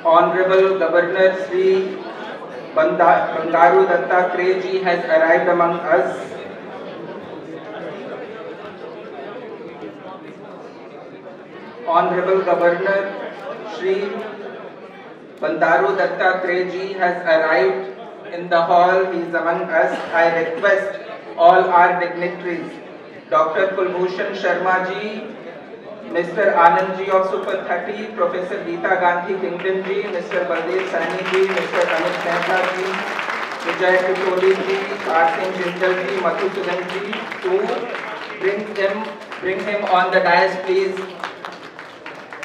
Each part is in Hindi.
Honorable Governor Sri Bangaru Dattatreya ji has arrived among us. Honorable Governor Sri Bangaru Dattatreya ji has arrived in the hall. He is among us. I request all our dignitaries, Dr. Kulbhushan Sharma ji, Mr. Anand ji of Super 30, Professor Geeta Gandhi Kingdon ji, Mr. Baldev Saini ji, Mr. Amit Mehta ji, Vijay Tutoli ji, R. Jindal ji, Madhusudan ji, to bring him on the dais, please,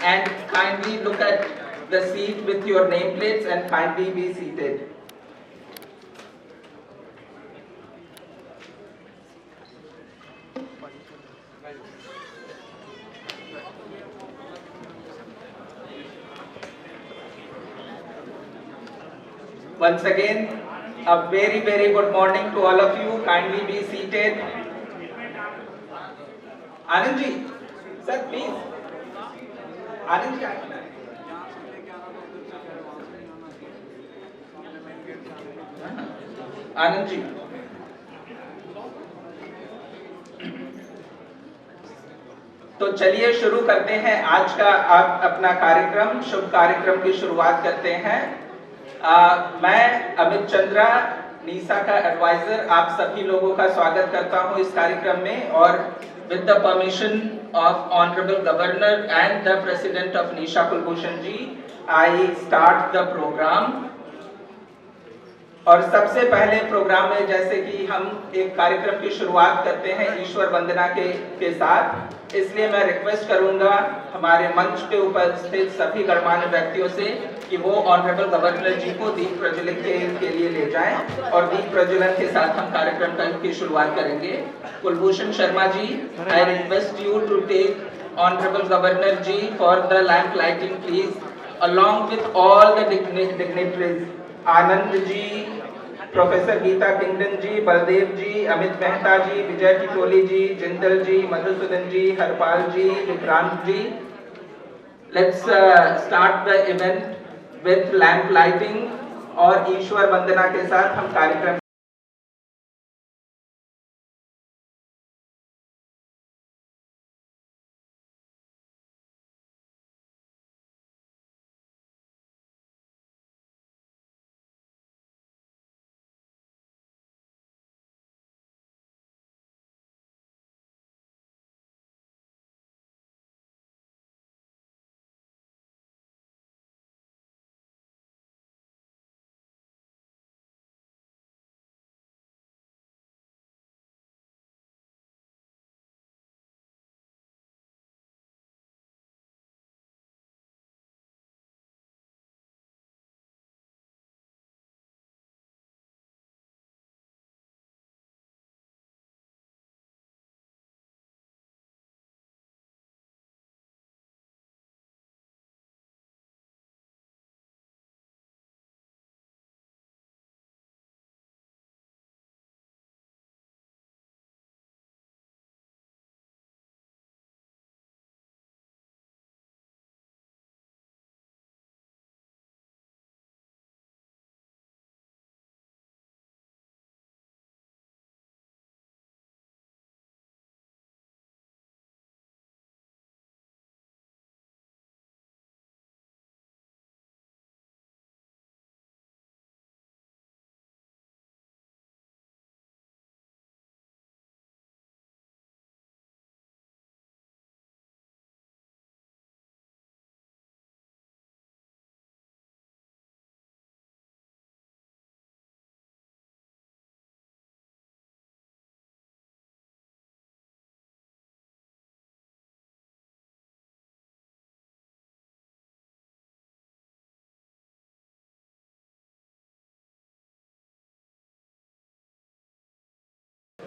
and kindly look at the seat with your nameplates and kindly be seated. Once again, a very good morning to all of you. Kindly be seated. Anand ji, sir, please. Anand ji. Anand ji, तो चलिए शुरू करते हैं आज का अपना कार्यक्रम, शुभ कार्यक्रम की शुरुआत करते हैं। मैं अमित चंद्रा, नीसा का एडवाइजर, आप सभी लोगों का स्वागत करता हूं इस कार्यक्रम में, और with the permission of honourable governor and the president of NISA Kulbhushan ji, I start the programme. और सबसे पहले प्रोग्राम में जैसे कि हम एक कार्यक्रम की शुरुआत करते हैं ईश्वर वंदना के साथ, इसलिए मैं रिक्वेस्ट करूंगा हमारे मंच पे उपस्थित सभी गणमान्य व्यक्तियों से कि वो ऑनरेबल गवर्नर जी को दीप प्रज्वलित के लिए ले जाएं, और दीप प्रज्वलन के साथ हम कार्यक्रम की शुरुआत करेंगे। Kulbhushan Sharma ji, I request you to take honourable governor ji for the lamp lighting please, along with all the dignitaries, Anand ji, professor Geeta Kingdon ji, Baldev ji, Amit Mehta ji, Vijay Titoli ji, Jindal ji, Madhusudan ji, Harpal ji, Vikrant ji. Let's start the event with lamp lighting और ईश्वर वंदना के साथ हम कार्यक्रम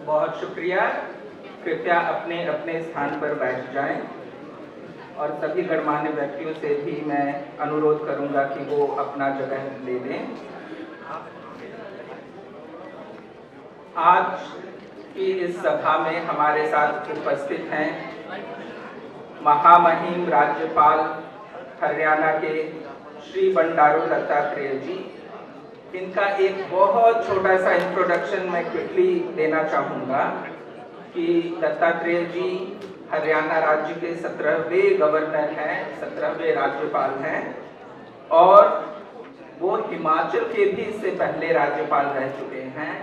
बहुत शुक्रिया। कृपया अपने अपने स्थान पर बैठ जाएं और सभी गणमान्य व्यक्तियों से भी मैं अनुरोध करूंगा कि वो अपना जगह ले लें। आज की इस सभा में हमारे साथ उपस्थित हैं महामहिम राज्यपाल हरियाणा के श्री बंडारू दत्तात्रेय जी। इनका एक बहुत छोटा सा इंट्रोडक्शन मैं क्विकली देना चाहूँगा कि दत्तात्रेय जी हरियाणा राज्य के 17वें गवर्नर हैं, 17वें राज्यपाल हैं और वो हिमाचल के भी इससे पहले राज्यपाल रह चुके हैं।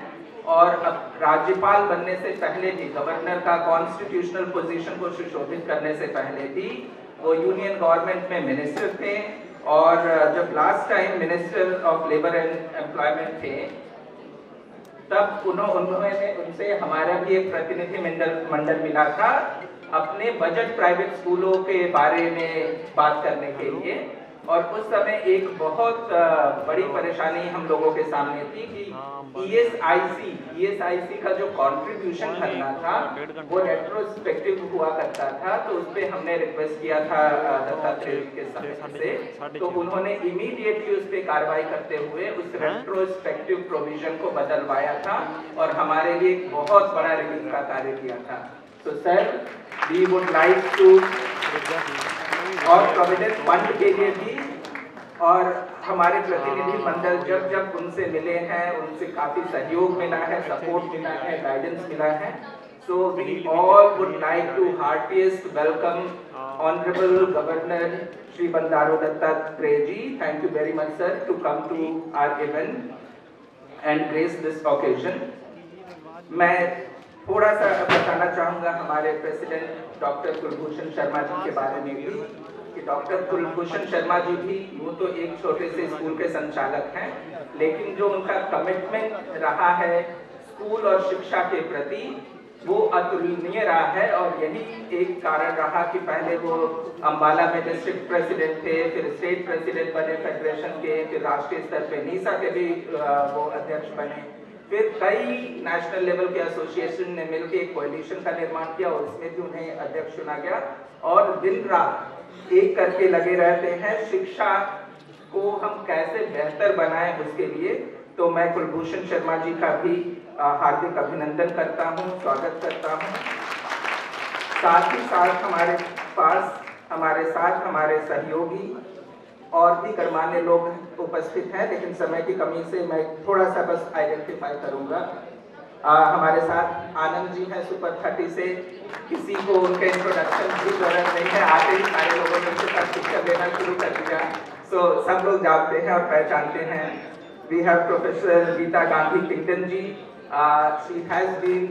और अब राज्यपाल बनने से पहले भी, गवर्नर का कॉन्स्टिट्यूशनल पोजीशन को सुशोभित करने से पहले भी वो यूनियन गवर्नमेंट में मिनिस्टर थे। और जब last time minister of labour and employment थे तब उन्होंने उनसे हमारा भी एक प्रतिनिधि मंडल मिला था अपने बजट प्राइवेट स्कूलों के बारे में बात करने के लिए। और उस समय एक बहुत बड़ी परेशानी हम लोगों के सामने थी कि ईएसआईसी का जो कंट्रीब्यूशन करना था वो रेट्रोस्पेक्टिव हुआ करता था। तो उस पर हमने रिक्वेस्ट किया था दत्तात्रेय के से, तो उन्होंने इमीडिएटली उस पर कार्रवाई करते हुए उस रेट्रोस्पेक्टिव प्रोविजन को बदलवाया था और हमारे लिए एक बहुत बड़ा रिलीफ का कार्य किया था। तो sir, we would like to और प्रोविडेंट फंड के लिए भी, और हमारे प्रतिनिधि मंडल जब उनसे मिले हैं उनसे काफी सहयोग मिला है, सपोर्ट मिला है, गाइडेंस मिला है। So we all would like to heartiest welcome honourable governor Shri Bandaru Dattatreya ji. Thank you very much sir to come to our event and grace this occasion. मैं थोड़ा सा बताना चाहूँगा हमारे प्रेसिडेंट डॉक्टर कुलभूषण शर्मा जी के बारे में भी, कि डॉक्टर कुलभूषण शर्मा जी भी वो तो एक छोटे से स्कूल के संचालक हैं, लेकिन जो उनका कमिटमेंट रहा है स्कूल और शिक्षा के प्रति वो अतुलनीय रहा है। और यही एक कारण रहा कि पहले वो अंबाला में डिस्ट्रिक्ट प्रेसिडेंट थे, फिर स्टेट प्रेसिडेंट बने फेडरेशन के, फिर राष्ट्रीय स्तर पे नीसा के भी वो अध्यक्ष बने, फिर कई नेशनल लेवल के एसोसिएशन ने मिलकर एक कोएलिशन का निर्माण किया और उसमें भी उन्हें अध्यक्ष चुना गया। और दिन रात एक करके लगे रहते हैं शिक्षा को हम कैसे बेहतर बनाएं उसके लिए। तो मैं कुलभूषण शर्मा जी का भी हार्दिक अभिनंदन करता हूं, स्वागत करता हूं। साथ ही साथ हमारे साथ हमारे सहयोगी और भी गणमान्य लोग उपस्थित हैं, लेकिन समय की कमी से मैं थोड़ा सा बस आइडेंटिफाई करूंगा। हमारे साथ आनंद जी हैं सुपर 30 से, किसी को उनके इंट्रोडक्शन की जरूरत नहीं है, आते ही सारे लोगों ने उनके साथ पिक्चर लेना शुरू कर दिया। सो सब लोग जानते हैं और पहचानते हैं। We have professor Geeta Gandhi Kingdon ji. She has been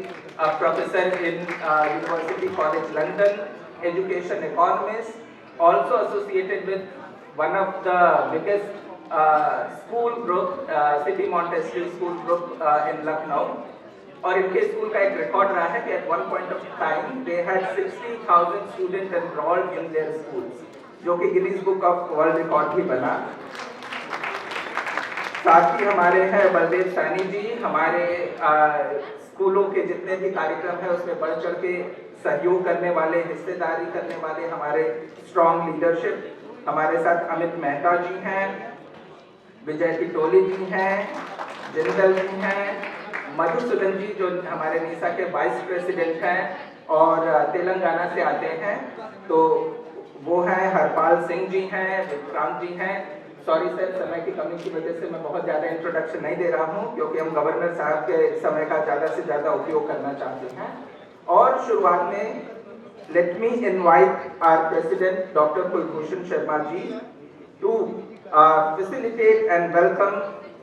professor in university college London, education economist, also associated with one of the biggest school group, City Montessori School Group in Lucknow। और इनके स्कूल का एक रिकॉर्ड रहा है कि at one point of time they had 60,000 students enrolled in their schools, जो कि Guinness book of world record भी बना। साथ ही हमारे हैं बलदेव सैनी जी। हमारे स्कूलों के जितने भी कार्यक्रम है उसमें बढ़ चढ़ के सहयोग करने वाले, हिस्सेदारी करने वाले, हमारे स्ट्रॉन्ग लीडरशिप। हमारे साथ अमित मेहता जी हैं, विजय टिटोली जी हैं, जिंदल जी हैं, मधुसूदन जी जो हमारे नीसा के वाइस प्रेसिडेंट हैं और तेलंगाना से आते हैं, तो वो हैं, हरपाल सिंह जी हैं, विक्रांत जी हैं। सॉरी सर, समय की कमी की वजह से मैं बहुत ज़्यादा इंट्रोडक्शन नहीं दे रहा हूँ, क्योंकि हम गवर्नर साहब के समय का ज़्यादा से ज़्यादा उपयोग करना चाहते हैं। और शुरुआत में let me invite our president doctor Kulbhushan Sharma ji to facilitate and welcome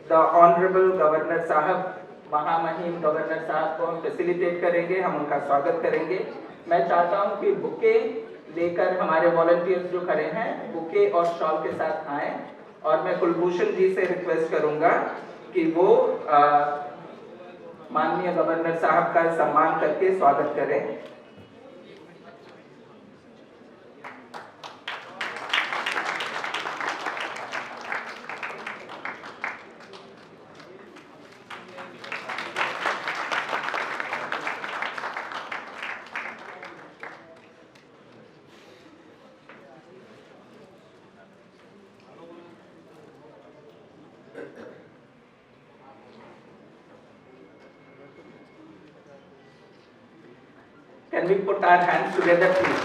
the honourable governor साहब। महामहिम गवर्नर साहब को हम फैसिलिटेट करेंगे, हम उनका स्वागत करेंगे। मैं चाहता हूं कि बुके लेकर हमारे वॉलंटियर्स जो खड़े हैं बुके और शॉल के साथ आएं, और मैं कुलभूषण जी से रिक्वेस्ट करूंगा कि वो माननीय गवर्नर साहब का सम्मान करके स्वागत करें। Can we put our hands together, please?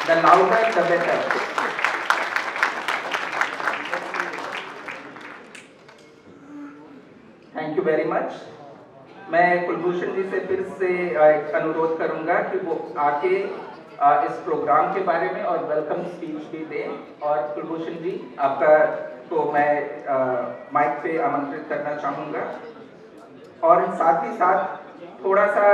The louder, the better. Thank you very much. मैं कुलभूषण जी से फिर से एक अनुरोध करूंगा कि वो आके इस प्रोग्राम के बारे में और वेलकम स्पीच भी दें। और कुलभूषण जी, आपका को मैं माइक पे आमंत्रित करना चाहूँगा। और साथ ही साथ थोड़ा सा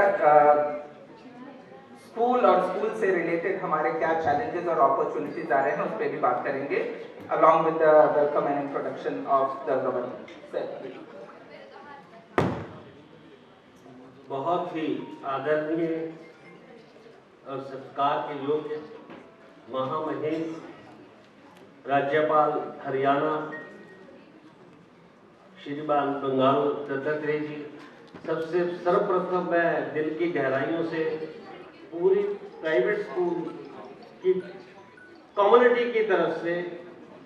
स्कूल और स्कूल से रिलेटेड हमारे क्या चैलेंजेस और अपॉर्चुनिटीज आ रहे हैं उस पर भी बात करेंगे, along with the welcome and introduction of the government. बहुत ही आदरणीय और सत्कार के योग्य महामहिम राज्यपाल हरियाणा श्रीमान बंगारू दत्तात्रेय जी, सबसे सर्वप्रथम मैं दिल की गहराइयों से पूरी प्राइवेट स्कूल की कम्युनिटी की तरफ से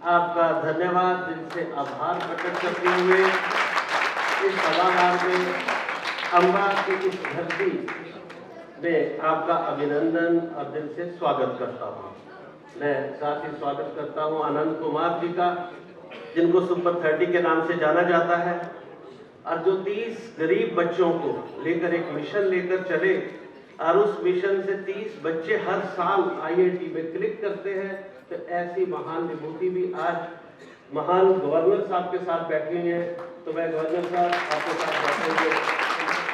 आपका धन्यवाद, दिल से आभार प्रकट करते हुए इस सभागार में अम्बा की इस धरती में आपका अभिनंदन और दिल से स्वागत करता हूँ। मैं साथ ही स्वागत करता हूँ आनंद कुमार जी का, जिनको सुपर 30 के नाम से जाना जाता है, और जो 30 गरीब बच्चों को लेकर एक मिशन लेकर चले और उस मिशन से 30 बच्चे हर साल IIT में क्लिक करते हैं। तो ऐसी महान विभूति भी आज महान गवर्नर साहब के साथ बैठी हुई है। तो मैं गवर्नर साहब आपके साथ बैठेंगे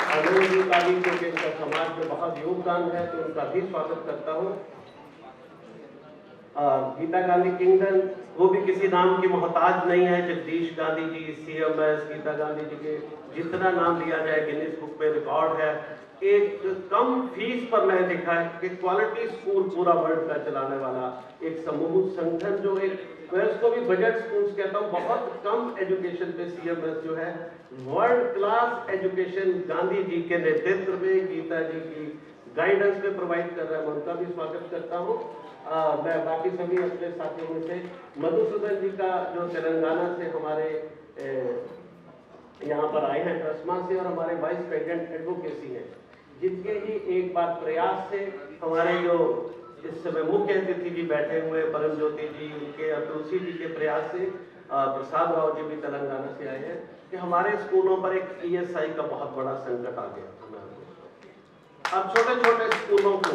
आनंद जी का भी, क्योंकि उनका समाज में बहुत योगदान है, तो उनका भी स्वागत करता हूँ। गीता गांधी किंगडम, वो भी किसी नाम की मोहताज नहीं है। जगदीश गांधी जी, CMS गीता गांधी जी के जितना नाम लिया जाए गिनीज बुक में रिकॉर्ड है। एक कम फीस पर मैंने देखा है कि क्वालिटी स्कूल पूरा वर्ल्ड का चलाने वाला एक समूह संगठन, जो एक मैं उसको भी बजट स्कूल्स कहता हूँ, बहुत कम एजुकेशन पे CMS जो है world class education Gandhi ji के नेतृत्व में, गीता जी की गाइडेंस में प्रोवाइड कर रहा है। मैं उनका भी स्वागत करता हूँ। मैं बाकी सभी अपने साथियों में से मधुसूदन जी का, जो तेलंगाना से हमारे यहाँ पर आए हैं ट्रस्मा से, और हमारे वाइस प्रेसिडेंट एडवोकेसी हैं, जिनके ही एक बार प्रयास से हमारे जो इस समय मुख्य अतिथि भी बैठे हुए परम ज्योति जी, उनके तुलसी जी के प्रयास से प्रसाद राव जी भी तेलंगाना से आए हैं, कि हमारे स्कूलों पर एक ESI का बहुत बड़ा संकट आ गया। अब छोटे छोटे स्कूलों को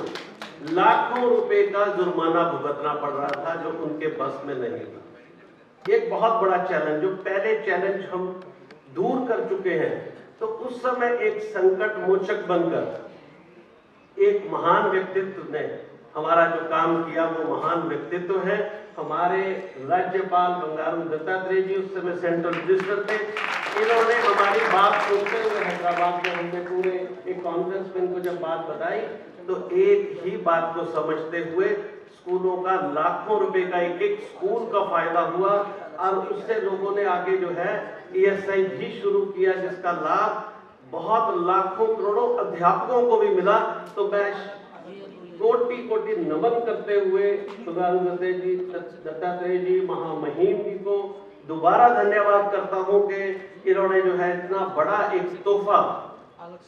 लाखों रुपए का जुर्माना भुगतना पड़ रहा था, जो उनके बस में नहीं था। एक बहुत बड़ा चैलेंज, जो पहले चैलेंज हम दूर कर चुके हैं। तो उस समय एक संकट मोचक बनकर एक महान व्यक्तित्व ने हमारा जो काम किया, वो महान व्यक्तित्व है हमारे राज्यपाल बंगारू दत्तात्रेय जी, उस समय सेंट्रल रजिस्टर थे। इन्होंने हमारी बात सुनते हुए हैदराबाद में हमने पूरे एक कॉन्फ्रेंस में इनको जब बात बताई, तो एक ही बात को समझते हुए स्कूलों का लाखों रुपए का एक एक स्कूल का फायदा हुआ, और उससे लोगों ने आगे जो है ESI भी शुरू किया, जिसका लाभ बहुत लाखों करोड़ों अध्यापकों को भी मिला। तो मैं कोटि कोटि नमन करते हुए बंगारू दत्तात्रेय जी महामहिम जी को दोबारा धन्यवाद करता हूं कि इन्होंने जो है इतना बड़ा एक तोहफा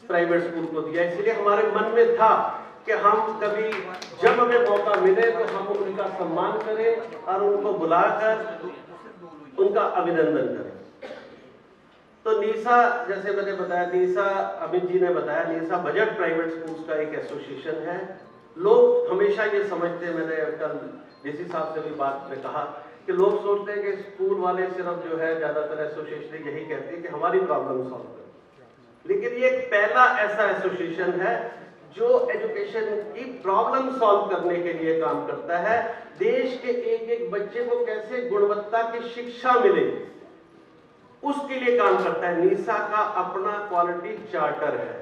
प्राइवेट स्कूल को दिया। इसलिए हमारे मन में था कि हम कभी जब हमें मौका मिले तो हम उनका सम्मान करें और उनको बुलाकर उनका अभिनंदन करें। तो नीसा, जैसे मैंने बताया, नीसा अमित जी ने बताया, नीसा बजट प्राइवेट स्कूल्स का एक एसोसिएशन है। लोग हमेशा ये समझते हैं, मैंने कल DC साहब से भी बात में कहा कि लोग सोचते हैं कि स्कूल वाले सिर्फ जो है, ज्यादातर एसोसिएशन यही कहते हैं कि हमारी प्रॉब्लम सॉल्व करें, लेकिन ये एक पहला ऐसा एसोसिएशन है जो एजुकेशन की प्रॉब्लम सॉल्व करने के लिए काम करता है। देश के एक एक बच्चे को कैसे गुणवत्ता की शिक्षा मिले, उसके लिए काम करता है। नीसा का अपना क्वालिटी चार्टर है,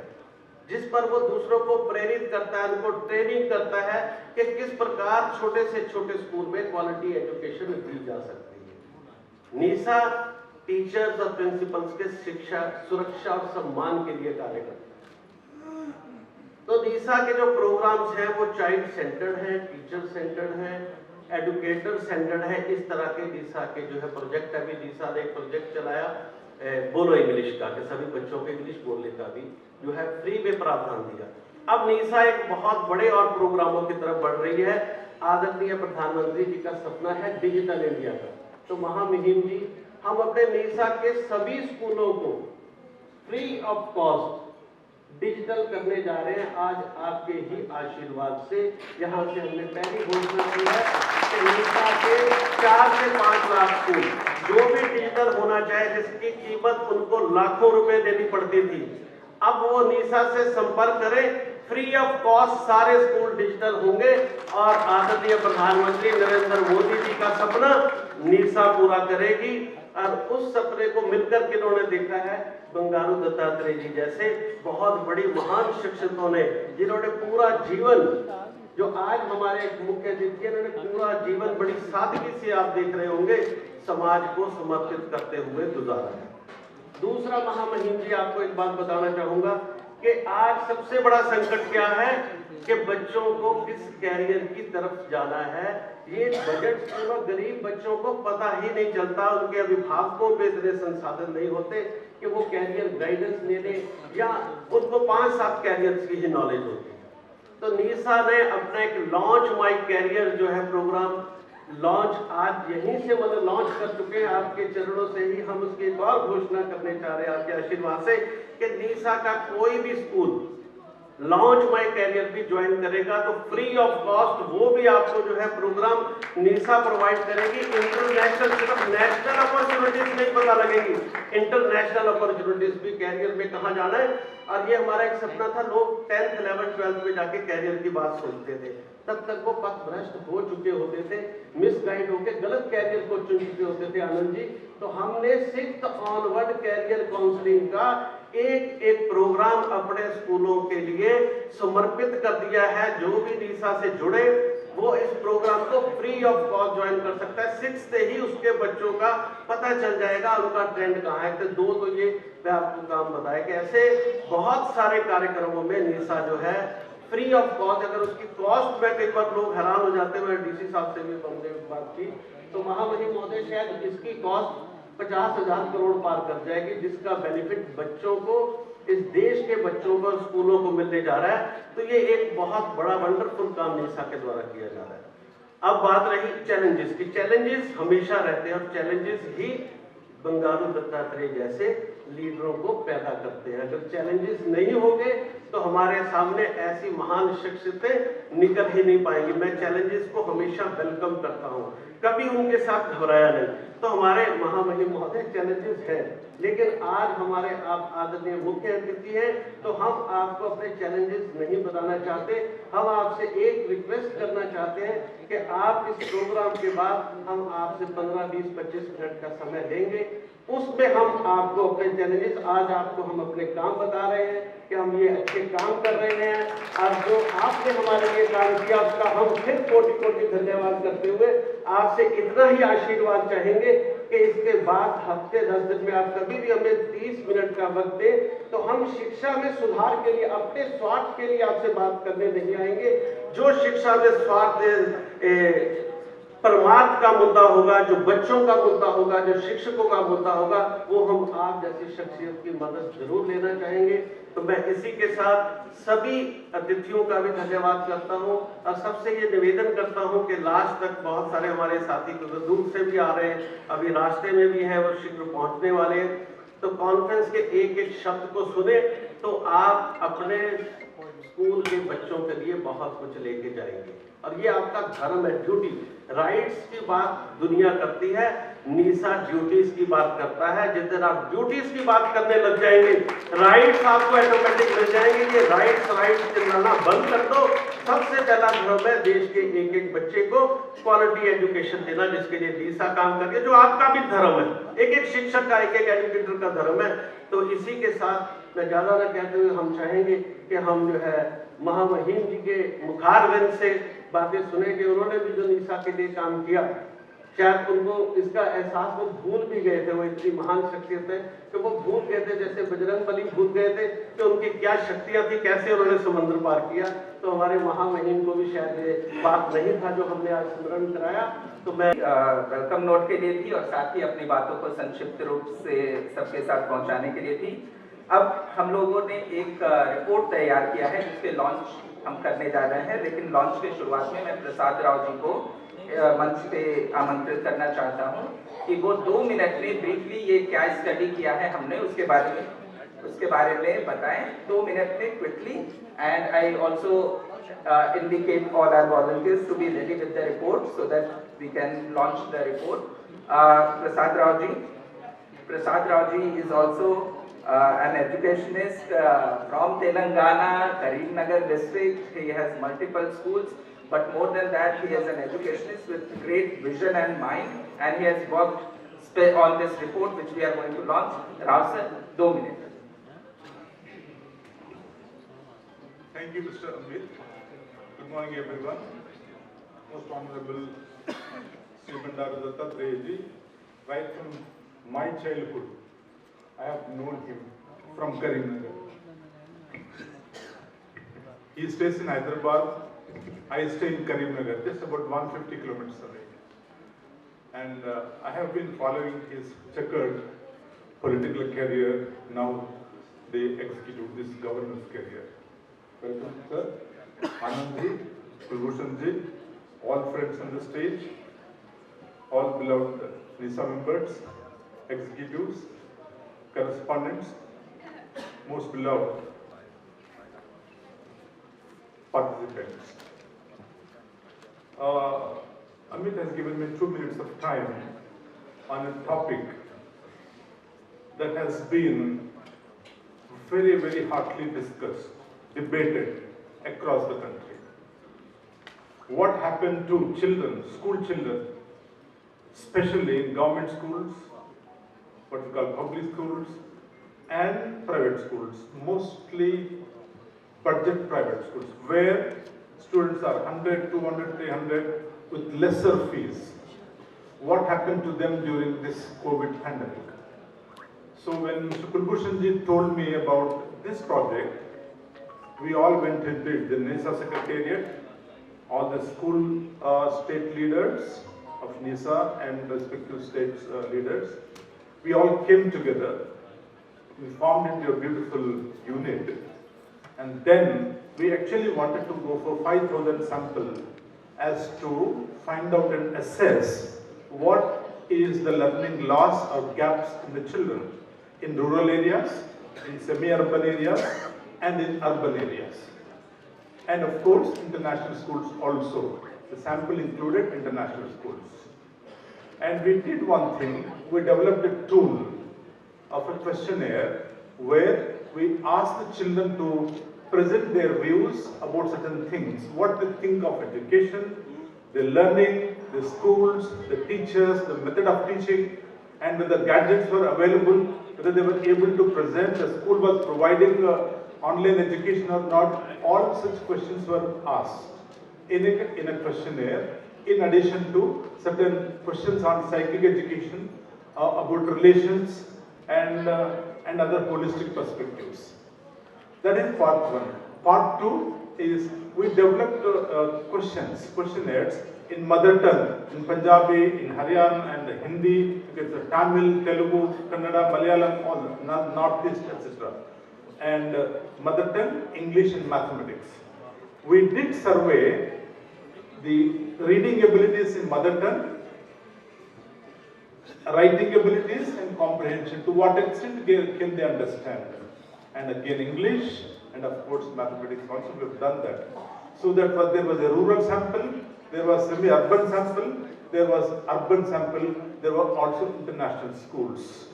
जिस पर वो दूसरों को प्रेरित करता है, उनको ट्रेनिंग करता है कि किस प्रकार छोटे से छोटे स्कूल में क्वालिटी एजुकेशन दी जा सकती है। नीसा टीचर्स और प्रिंसिपल्स के शिक्षा, सुरक्षा और सम्मान के लिए कार्य करता है। तो नीसा के जो प्रोग्राम्स हैं वो चाइल्ड सेंटर्ड हैं, टीचर सेंटर्ड हैं, एडुकेटर सेंटर्ड है। इस तरह के नीसा के जो है प्रोजेक्ट, अभी नीसा ने एक प्रोजेक्ट चलाया बोलो इंग्लिश का, कि सभी बच्चों को इंग्लिश बोलने का भी जो है फ्री में प्रावधान दिया। अब नीसा एक बहुत बड़े और प्रोग्रामों की तरफ बढ़ रही है। आदरणीय प्रधानमंत्री जी का सपना है डिजिटल इंडिया का। तो महामहिम जी, हम अपने नीसा के सभी स्कूलों को फ्री ऑफ कॉस्ट डिजिटल करने जा रहे हैं आज आपके ही आशीर्वाद से। यहाँ से हमने पहली घोषणा की है कि नीसा के 4 से 5 लाख स्कूल जो भी डिजिटल होना चाहे, जिसकी कीमत उनको लाखों रुपए देनी पड़ती थी, अब वो नीसा से संपर्क करें, फ्री ऑफ कॉस्ट सारे स्कूल डिजिटल होंगे। और आदरणीय प्रधानमंत्री नरेंद्र मोदी जी का सपना नीसा पूरा करेगी। और उस सपने को मिलकर के इन्होंने देखा है बंगारू दत्तात्रेय जी जैसे बहुत बड़ी महान शिक्षकों ने, जिन्होंने पूरा जीवन, जो आज हमारे मुख्य अतिथि, इन्होंने पूरा जीवन बड़ी सादगी से, आप देख रहे होंगे, समाज को समर्पित करते हुए गुजारा है। दूसरा महामहिम जी, आपको एक बात बताना चाहूंगा कि आज सबसे बड़ा संकट क्या है कि बच्चों को किस कैरियर की तरफ जाना है। ये बजट पूरा गरीब बच्चों को पता ही नहीं चलता, उनके अभिभावकों पे इतने संसाधन नहीं होते कि वो कैरियर गाइडेंस ले लें, या उनको 5-7 कैरियर्स की ही नॉलेज होती है। तो नीसा ने अपना एक लॉन्च माई कैरियर जो है प्रोग्राम लॉन्च आज यहीं से मतलब लॉन्च कर चुके हैं। आपके चरणों से ही हम उसकी एक और घोषणा करने चाह रहे हैं आपके आशीर्वाद से कि नीसा का कोई भी स्कूल लॉन्च माई कैरियर भी ज्वाइन करेगा तो फ्री ऑफ कॉस्ट वो भी आपको जो है प्रोग्राम नीसा प्रोवाइड करेगी। इंटरनेशनल, सिर्फ नेशनल अपॉर्चुनिटीज नहीं पता लगेगी, इंटरनेशनल अपॉर्चुनिटीज भी कैरियर में कहाँ जाना है। और ये हमारा एक सपना था, लोग 10th 11th 12th में जाके कैरियर की बात सोचते थे, तब तक वो पथ भ्रष्ट हो चुके होते थे, मिसगाइड होकर गलत कैरियर को चुन चुके होते थे। आनंद जी, तो हमने 6th ऑनवर्ड कैरियर काउंसलिंग का एक प्रोग्राम अपने स्कूलों के लिए समर्पित कर दिया है। जो भी नीसा से जुड़े वो इस प्रोग्राम को फ्री ऑफ कॉस्ट ज्वाइन कर सकता है। 6th से ही उसके बच्चों का पता चल जाएगा उनका ट्रेंड कहाँ है। तो दो तो ये मैं आपको काम बताया कि ऐसे बहुत सारे कार्यक्रमों में नीसा जो है फ्री ऑफ कॉस्ट, अगर उसकी कॉस्ट में कई बार लोग हैरान हो जाते हैं, मैं डीसी साहब से भी हमने बात की तो महामहिम महोदय शायद इसकी कॉस्ट 50,000 करोड़ पार कर जाएगी, जिसका बेनिफिट बच्चों को, इस देश के बच्चों को, स्कूलों को मिलने जा रहा है। तो ये एक बहुत बड़ा वंडरफुल काम नीसा के द्वारा किया जा रहा है। अब बात रही चैलेंजेस की। चैलेंजेस हमेशा रहते हैं और चैलेंजेस ही बंगारू दत्तात्रेय जैसे लीडरों को पैदा करते हैं। अगर चैलेंजेस नहीं होंगे तो हमारे सामने ऐसी महान शख्सियतें निकल ही नहीं पाएंगी। मैं चैलेंजेस को हमेशा वेलकम करता हूं, कभी उनके साथ घबराया नहीं। तो हमारे महामहिम महोदय चैलेंजेस हैं, लेकिन आज हमारे आप आदरणीय मुख्य अतिथि हैं तो हम आपको अपने चैलेंजेस नहीं बताना चाहते। हम आपसे एक रिक्वेस्ट करना चाहते हैं कि आप इस प्रोग्राम के बाद हम आपसे 15, 20, 25 मिनट का समय लेंगे, उसमें हम आपको अपने चैलेंजेस, आज आपको हम अपने काम बता रहे हैं कि हम ये अच्छे काम कर रहे हैं और जो आपने हमारे लिए काम किया उसका हम फिर कोटि-कोटि धन्यवाद करते हुए आपसे इतना ही आशीर्वाद चाहेंगे कि इसके बाद हफ्ते 10 दिन में आप कभी भी हमें 30 मिनट का वक्त दें तो हम शिक्षा में सुधार के लिए, अपने स्वार्थ के लिए आपसे बात करने नहीं आएंगे। जो शिक्षा में स्वार्थ परमार्थ का मुद्दा होगा, जो बच्चों का मुद्दा होगा, जो शिक्षकों का मुद्दा होगा, वो हम आप जैसी शख्सियत की मदद जरूर लेना चाहेंगे। तो मैं इसी के साथ सभी अतिथियों का भी धन्यवाद करता हूं और सबसे ये निवेदन करता हूं कि लास्ट तक बहुत सारे हमारे साथी दूर से भी आ रहे हैं, अभी रास्ते में भी है, वो शीघ्र पहुंचने वाले हैं। तो कॉन्फ्रेंस के एक एक शब्द को सुने तो आप अपने स्कूल के बच्चों के लिए बहुत कुछ लेके जाएंगे और ये आपका धर्म है, ड्यूटी। राइट्स की बात दुनिया करती है, नीसा ड्यूटीज की बात करता है। जिस दिन आप ड्यूटीज की बात करने लग जाएंगे, राइट्स आपको ऑटोमेटिक मिल जाएंगे। ये राइट्स चिल्लाना बंद कर दो। सबसे पहला धर्म है देश के एक एक बच्चे को क्वालिटी एजुकेशन देना, जिसके लिए नीसा काम कर रही है, जो आपका भी धर्म है, एक एक शिक्षक का, एक एक एजुकेटर का धर्म है। तो इसी के साथ मैं ज्यादा न कहते हुए हम चाहेंगे कि हम जो है महामहिम जी के मुखारविंद से बातें सुने कि उन्होंने भी जो नीसा के लिए काम किया, शायद उनको इसका एहसास, वो भूल भी गए थे, वो इतनी महान शख्सियत है कि वो भूल गए थे, जैसे बजरंगबली भूल गए थे कि उनकी क्या शक्तियां थी, कैसे उन्होंने समुद्र पार किया। तो हमारे महामहिम को भी शायद ये बात नहीं था जो हमने आज स्मरण कराया। तो मैं वेलकम नोट के लिए थी और साथ ही अपनी बातों को संक्षिप्त रूप से सबके साथ पहुंचाने के लिए थी। अब हम लोगों ने एक रिपोर्ट तैयार किया है जिसके लॉन्च हम करने जा रहे हैं, लेकिन लॉन्च के शुरुआत में मैं प्रसाद राव जी को मंच पे आमंत्रित करना चाहता हूं कि वो 2 मिनट में ब्रीफली ये क्या स्टडी किया है हमने उसके बारे में बताएं, 2 मिनट में quickly. And I also indicate all our volunteers to be ready with the report so that we can launch the report. Prasad Rao ji is also an educationist from Telangana, Karimnagar district. He has multiple schools, but more than that, he is an educationist with great vision and mind, and he has worked on this report which we are going to launch. Rao sir, 2 minutes. Thank you, Mr. Amit. Good morning, everyone. Most Honorable Sri Bandaru Dattatreya ji, right from my childhood, I have known him from Karimnagar. He stays in Hyderabad. I stay in Karimnagar, just about 150 kilometers away. And I have been following his checkered political career, now the executive, this governor's career. Welcome, sir. Anand ji, Kulbhushan ji, all friends on the stage, all beloved NISA members, executives, correspondents, most beloved participants. Amit has given me 2 minutes of time on a topic that has been very, very hotly discussed, debated across the country. What happened to children, school children, especially in government schools, what we call public schools, and private schools, mostly budget private schools, where students are 100, 200, 300 with lesser fees. What happened to them during this COVID pandemic? So when Mr. Kulbhushan ji told me about this project, we all went into it, the NISA Secretariat, all the school state leaders of NISA and respective state leaders. We all came together, we formed into a beautiful unit, and then we actually wanted to go for 5,000 samples as to find out and assess what is the learning loss or gaps in the children in rural areas, in semi-urban areas, and in urban areas. And of course, international schools also. The sample included international schools. And we did one thing, we developed a tool of a questionnaire where we asked the children to present their views about certain things, what they think of education, the learning, the schools, the teachers, the method of teaching, and whether gadgets were available, whether they were able to present, the school was providing online education or not. All such questions were asked in a questionnaire, in addition to certain questions on psychic education, about relations, and other holistic perspectives. That is part one. Part two is we developed questionnaires in mother tongue, in Punjabi, in Haryan, and Hindi, Tamil, Telugu, Kannada, Malayalam, all Northeast, etc. And mother tongue, English, and mathematics. We did survey the reading abilities in mother tongue, writing abilities, and comprehension. To what extent can they understand? And again, English, and of course, mathematics also, we have done that. So that there was a rural sample, there was semi-urban sample, there was urban sample, there were also international schools.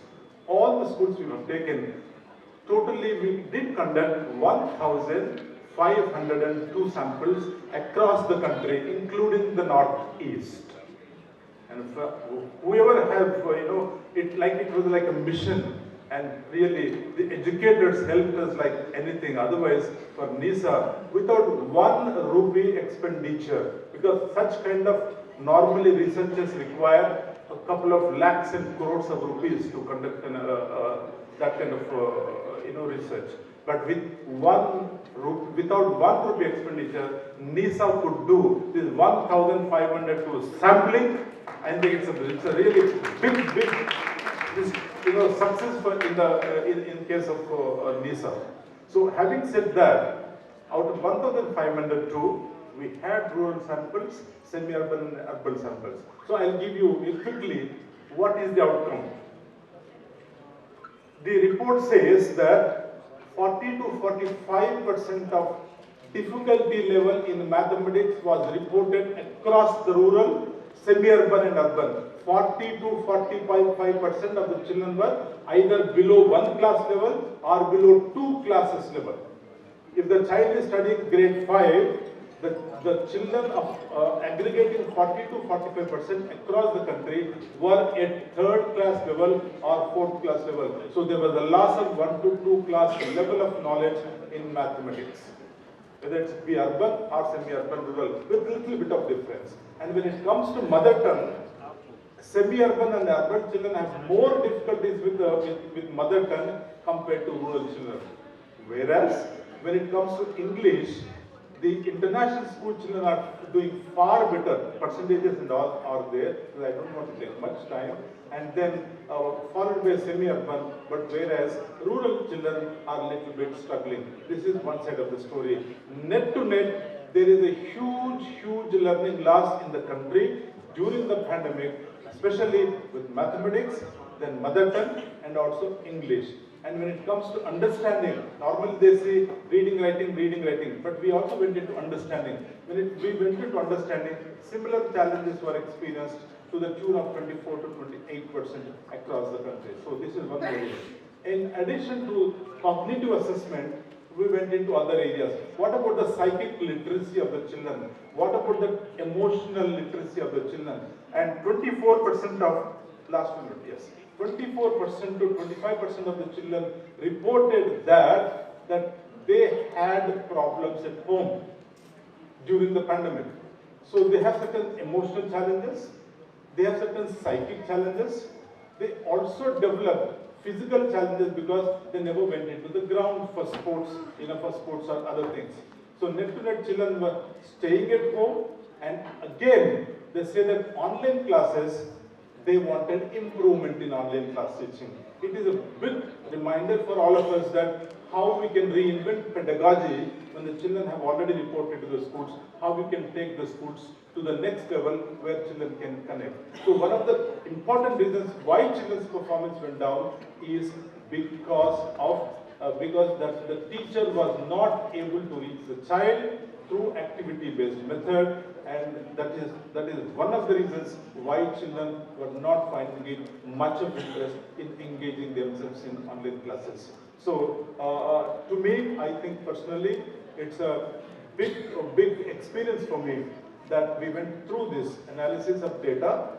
All the schools we have taken, totally we did conduct 1,502 samples across the country, including the Northeast. And whoever have, it was like a mission. And really, the educators helped us like anything. Otherwise, for NISA, without 1 rupee expenditure, because such kind of normally researchers require a couple of lakhs and crores of rupees to conduct that kind of research. But without 1 rupee expenditure, NISA could do this 1,502 sampling. I think it's a really big this success in case of NISA. So having said that, out of 1,502, we had rural samples, semi-urban and urban samples. So I'll give you quickly what is the outcome. The report says that 40 to 45% of difficulty level in mathematics was reported across the rural, semi-urban and urban. 40 to 45% of the children were either below 1 class level or below 2 classes level. If the child is studying grade 5, the children of aggregating 40 to 45% across the country were at 3rd class level or 4th class level. So there was a loss of 1 to 2 class level of knowledge in mathematics, whether it's be urban or semi-urban, rural, with a little bit of difference. And when it comes to mother tongue, semi-urban and urban children have more difficulties with mother tongue compared to rural children. Whereas when it comes to English, the international school children are doing far better. Percentages and all are there, so I don't want to take much time. And then followed by semi-urban, but whereas rural children are a little bit struggling. This is one side of the story. Net to net, there is a huge learning loss in the country during the pandemic, especially with mathematics, then mother tongue, and also English. And when it comes to understanding, normally they say reading, writing, but we also went into understanding. When we went into understanding, similar challenges were experienced to the tune of 24 to 28% across the country. So this is one area. In addition to cognitive assessment, we went into other areas. What about the psychic literacy of the children? What about the emotional literacy of the children? And 24% of, last minute, yes. 24% to 25% of the children reported that they had problems at home during the pandemic. So they have certain emotional challenges, they have certain psychic challenges, they also developed physical challenges because they never went into the ground for sports, for sports or other things. So net to net children were staying at home, and again they say that online classes, they wanted improvement in online class teaching. It is a big reminder for all of us that how we can reinvent pedagogy when the children have already reported to the schools, how we can take the schools to the next level where children can connect. So one of the important reasons why children's performance went down is because the teacher was not able to reach the child through activity-based method, and that is one of the reasons why children were not finding it much of interest in engaging themselves in online classes. So to me, I think personally, it's a big experience for me that we went through this analysis of data,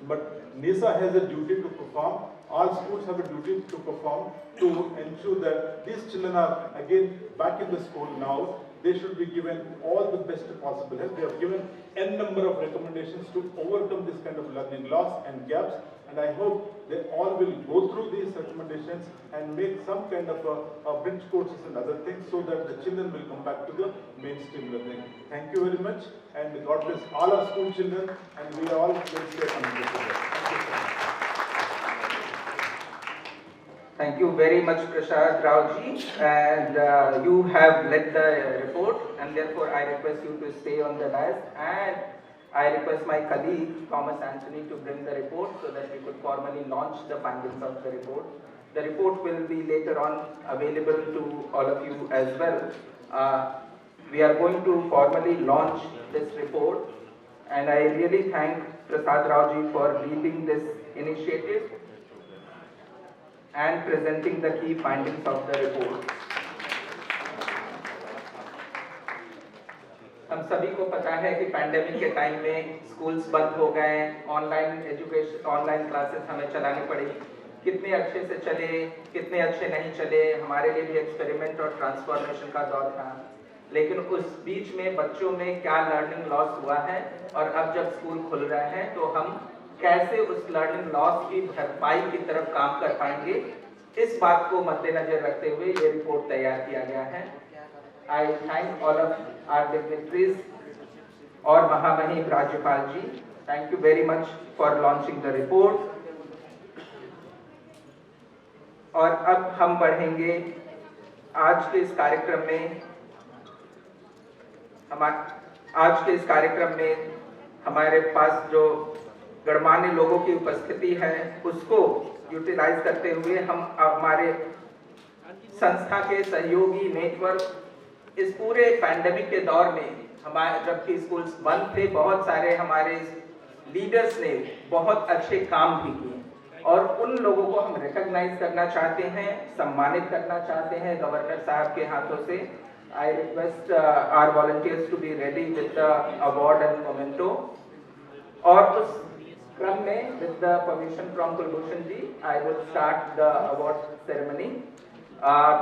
but NISA has a duty to perform. All schools have a duty to perform to ensure that these children are again back in the school now. They should be given all the best possible help. They have given n number of recommendations to overcome this kind of learning loss and gaps, and I hope they all will go through these recommendations and make some kind of a bridge courses and other things so that the children will come back to the mainstream learning. Thank you very much, and God bless all our school children, and we all will stay uneducated. Thank you so much. Thank you very much, Prasad Rao ji, and you have led the report, and therefore I request you to stay on the dais, and I request my colleague Thomas Anthony to bring the report so that we could formally launch the findings of the report. The report will be later on available to all of you as well. We are going to formally launch this report, and I really thank Prasad Rao ji for leading this initiative and presenting the key findings of the report. हम सभी को पता है कि पैंडेमिक के टाइम में स्कूल्स बंद हो गए, ऑनलाइन एजुकेशन, ऑनलाइन क्लासेस हमें चलानी पड़ी। कितने अच्छे से चले, कितने अच्छे नहीं चले, हमारे लिए भी एक्सपेरिमेंट और ट्रांसफॉर्मेशन का दौर था। लेकिन उस बीच में बच्चों में क्या लर्निंग लॉस हुआ है, और अब जब स्कूल खुल रहे हैं तो हम कैसे उस लर्निंग लॉस की भरपाई की तरफ काम कर पाएंगे, इस बात को मद्देनजर रखते हुए ये रिपोर्ट तैयार किया गया है। I thank all of our dignitaries और महामहिम राज्यपाल जी, thank you very much for launching the report. और अब हम बढ़ेंगे आज के इस कार्यक्रम में। आज के इस कार्यक्रम में हमारे पास जो गणमान्य लोगों की उपस्थिति है उसको यूटिलाइज करते हुए हम हमारे संस्था के सहयोगी नेटवर्क इस पूरे पैंडेमिक के दौर में हमारे जबकि स्कूल्स बंद थे, बहुत सारे हमारे लीडर्स ने बहुत अच्छे काम भी किए और उन लोगों को हम रिकॉग्नाइज करना चाहते हैं, सम्मानित करना चाहते हैं गवर्नर साहब के हाथों से। I request our volunteers to be ready with the award and memento. और उस क्रम में with the permission from Kulbhushan ji, I will start the award ceremony.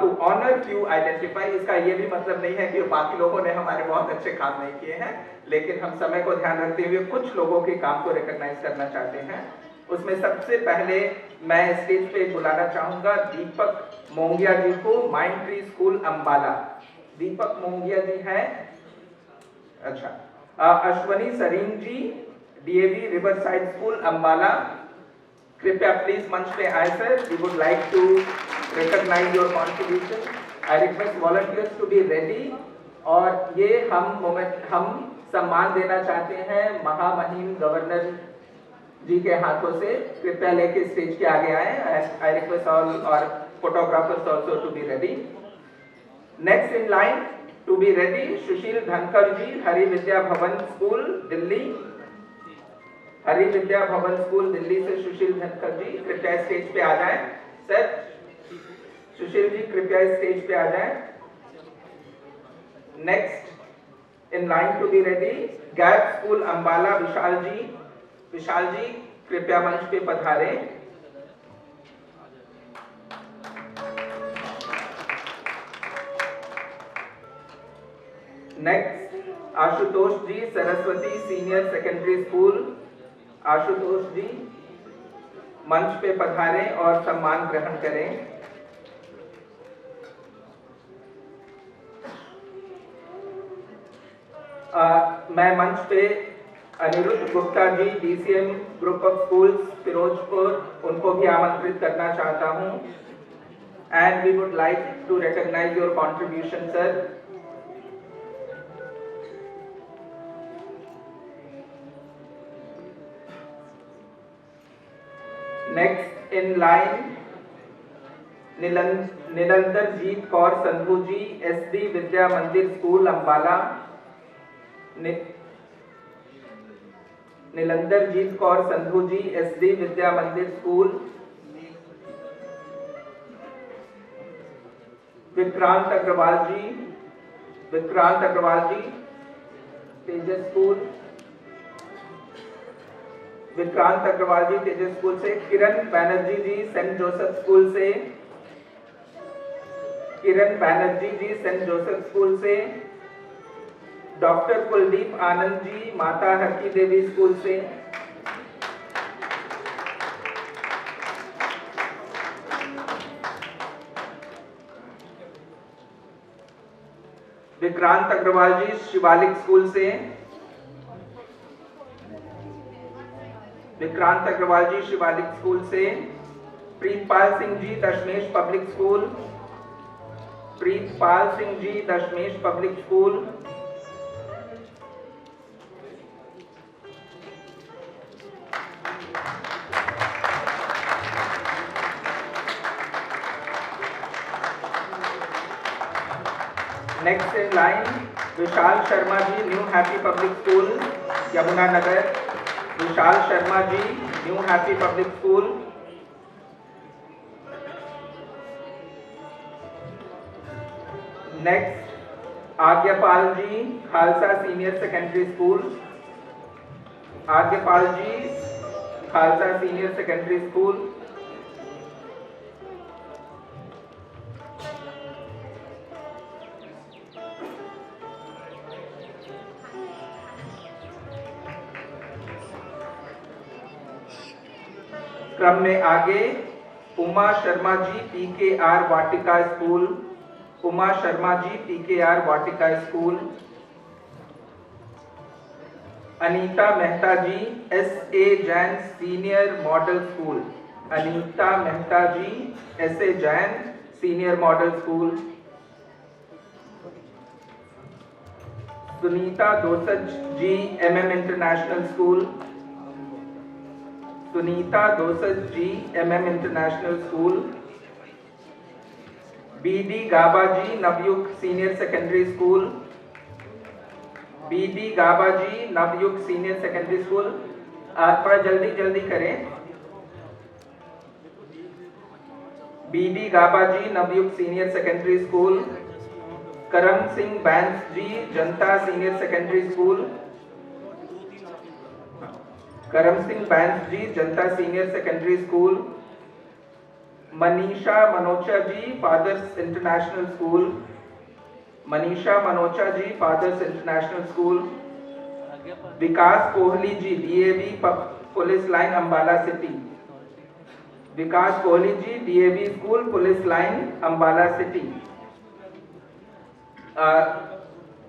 To honor few identify, इसका ये भी मतलब नहीं है कि बाकी लोगों ने हमारे बहुत अच्छे काम नहीं किए हैं, लेकिन हम समय को ध्यान रखते हुए कुछ लोगों के काम को रिकॉग्नाइज करना चाहते हैं। उसमें सबसे पहले मैं स्टेज पे बुलाना चाहूंगा दीपक मोंगिया जी को, mind tree school Ambala. Deepak Mongia ji हैं। अच्छा, Ashwani Sareen ji, DAV river side school Ambala, कृपया प्लीज मंच पे आए sir. We would like to recognise your contribution. I request volunteers to be ready. और ये हम सम्मान देना चाहते हैं महामहिम गवर्नर जी के हाथों से। कृपया लेके स्टेज के आगे आए। आई रिक्वेस्ट ऑल और photographers also to be ready. Next in line to be ready Sushil Dhankhar ji, Hari Vidya Bhavan school Delhi. Hari Vidya Bhavan school Delhi से सुशील धनखड़ जी कृपया स्टेज पे आ जाएं। सर सुशील जी कृपया स्टेज पे आ जाएं। Next in line to be ready gap school Ambala Vishal ji. Vishal ji कृपया मंच पे पधारें। Next Ashutosh ji, Saraswati senior secondary school. Ashutosh ji मंच पे पधारें और सम्मान ग्रहण करें। मैं मंच पे Anirudh Gupta ji, DCM group of schools Ferozepur, उनको भी आमंत्रित करना चाहता हूं। And we would like to recognise your contribution sir. Next in line निरंतर जीत कौर संधू जी, एसडी विद्या मंदिर स्कूल अंबाला। निलंदर Jit Kaur Sandhu ji, SD Vidya Mandir school. Vikrant Agarwal ji, Tejas school. Vikrant Agarwal ji Tejas school से। Kiran Banerjee ji saint Joseph school से। Kiran Banerjee ji saint Joseph school से। डॉक्टर कुलदीप आनंद जी माता हरकी देवी स्कूल से। विक्रांत अग्रवाल जी शिवालिक स्कूल से। विक्रांत अग्रवाल जी शिवालिक स्कूल से। Preetpal Singh ji Dashmesh public school. Preetpal Singh ji Dashmesh public school. Next in line Vishal Sharma ji, new happy public school Yamuna Nagar. Vishal Sharma ji, new happy public school. Next Agyapal ji, Khalsa senior secondary school. Agyapal ji, Khalsa senior secondary school. क्रम में आगे Uma Sharma ji, PKR Vatika school. Uma Sharma ji, PKR Vatika school. Anita Mehta ji, SA Jain senior model school. Anita Mehta ji, SA. Jain senior model school, Sunita Dosaj ji, MM international school, Sunita Dosaj ji, MM international school, BD Gaba ji, Navyug senior secondary school, BD Gaba ji, Navyug senior secondary school. थोड़ा जल्दी करें। BD Gaba ji, Navyug senior secondary school, Karam Singh Bains ji, Janta senior secondary school, Karam Singh Bains ji, Janta senior secondary school, Manisha Manocha ji, fathers international school, Manisha Manocha ji, fathers international school, Vikas Kohli ji, DAV police line Ambala city, Vikas Kohli ji, DAV school police line Ambala city.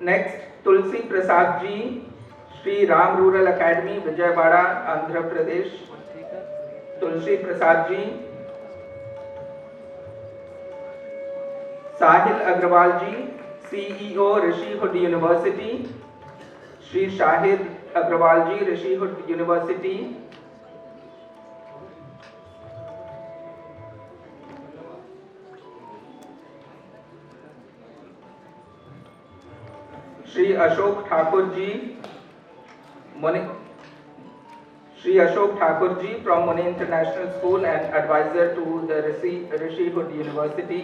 Next Tulsi Prasad ji, Shri Ram rural academy, Vijayawada, Andhra Pradesh, Tulsi Prasad ji. Sahil Agarwal ji, CEO Rishihood university, Shri Shahid Agarwal ji, Rishihood university. Shri Ashok Thakur ji, Shri Ashok Thakur ji from Muni International School and advisor to the Rishihood University.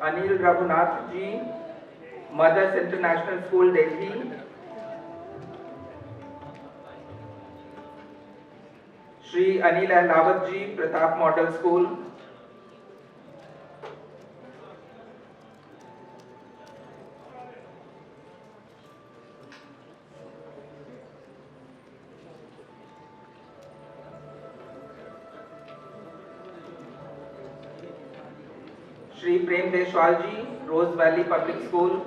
Anil Raghunath ji, Mothers International School, Delhi. Shri Anil Ahlawat ji, Pratap Model School. Shri Prem Deshwal ji, Rose Valley Public School.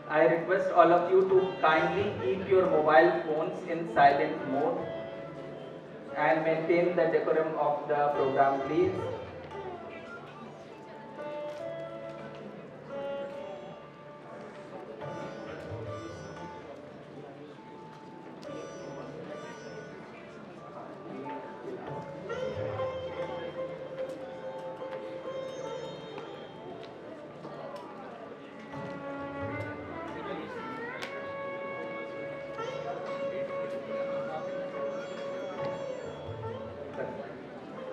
I request all of you to kindly keep your mobile phones in silent mode and maintain the decorum of the program, please.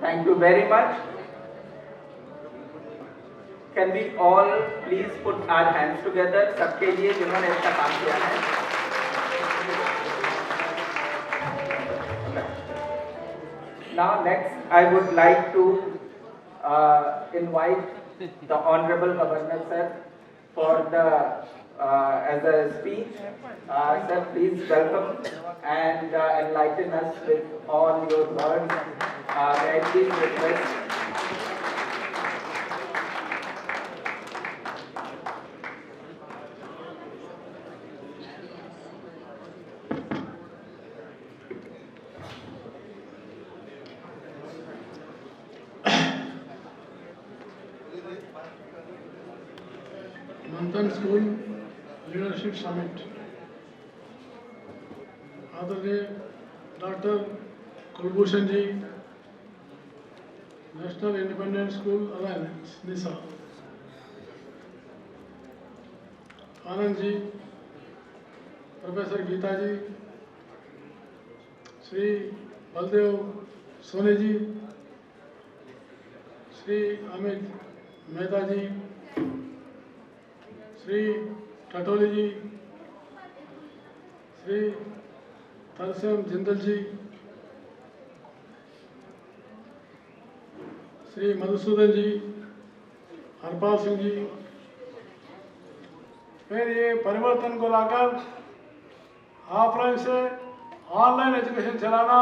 Thank you very much. Can we all please put our hands together सबके लिए जिन्होंने अच्छा काम किया है. Now next I would like to invite the Honorable Governor Sir for the as a speech. Sir, please welcome and enlighten us with all your words. May I please request Manthan School Leadership Summit. आदरणीय डॉक्टर कुलभूषण जी, नेशनल इंडिपेंडेंट स्कूल अलायंस निसा, आनंद जी, प्रोफेसर गीता जी, श्री बलदेव सोनी जी, श्री अमित मेहता जी, श्री टटोली जी, श्री तरसेम जिंदल जी, श्री मधुसूदन जी, हरपाल सिंह जी, फिर ये परिवर्तन को लाकर ऑफलाइन से ऑनलाइन एजुकेशन चलाना,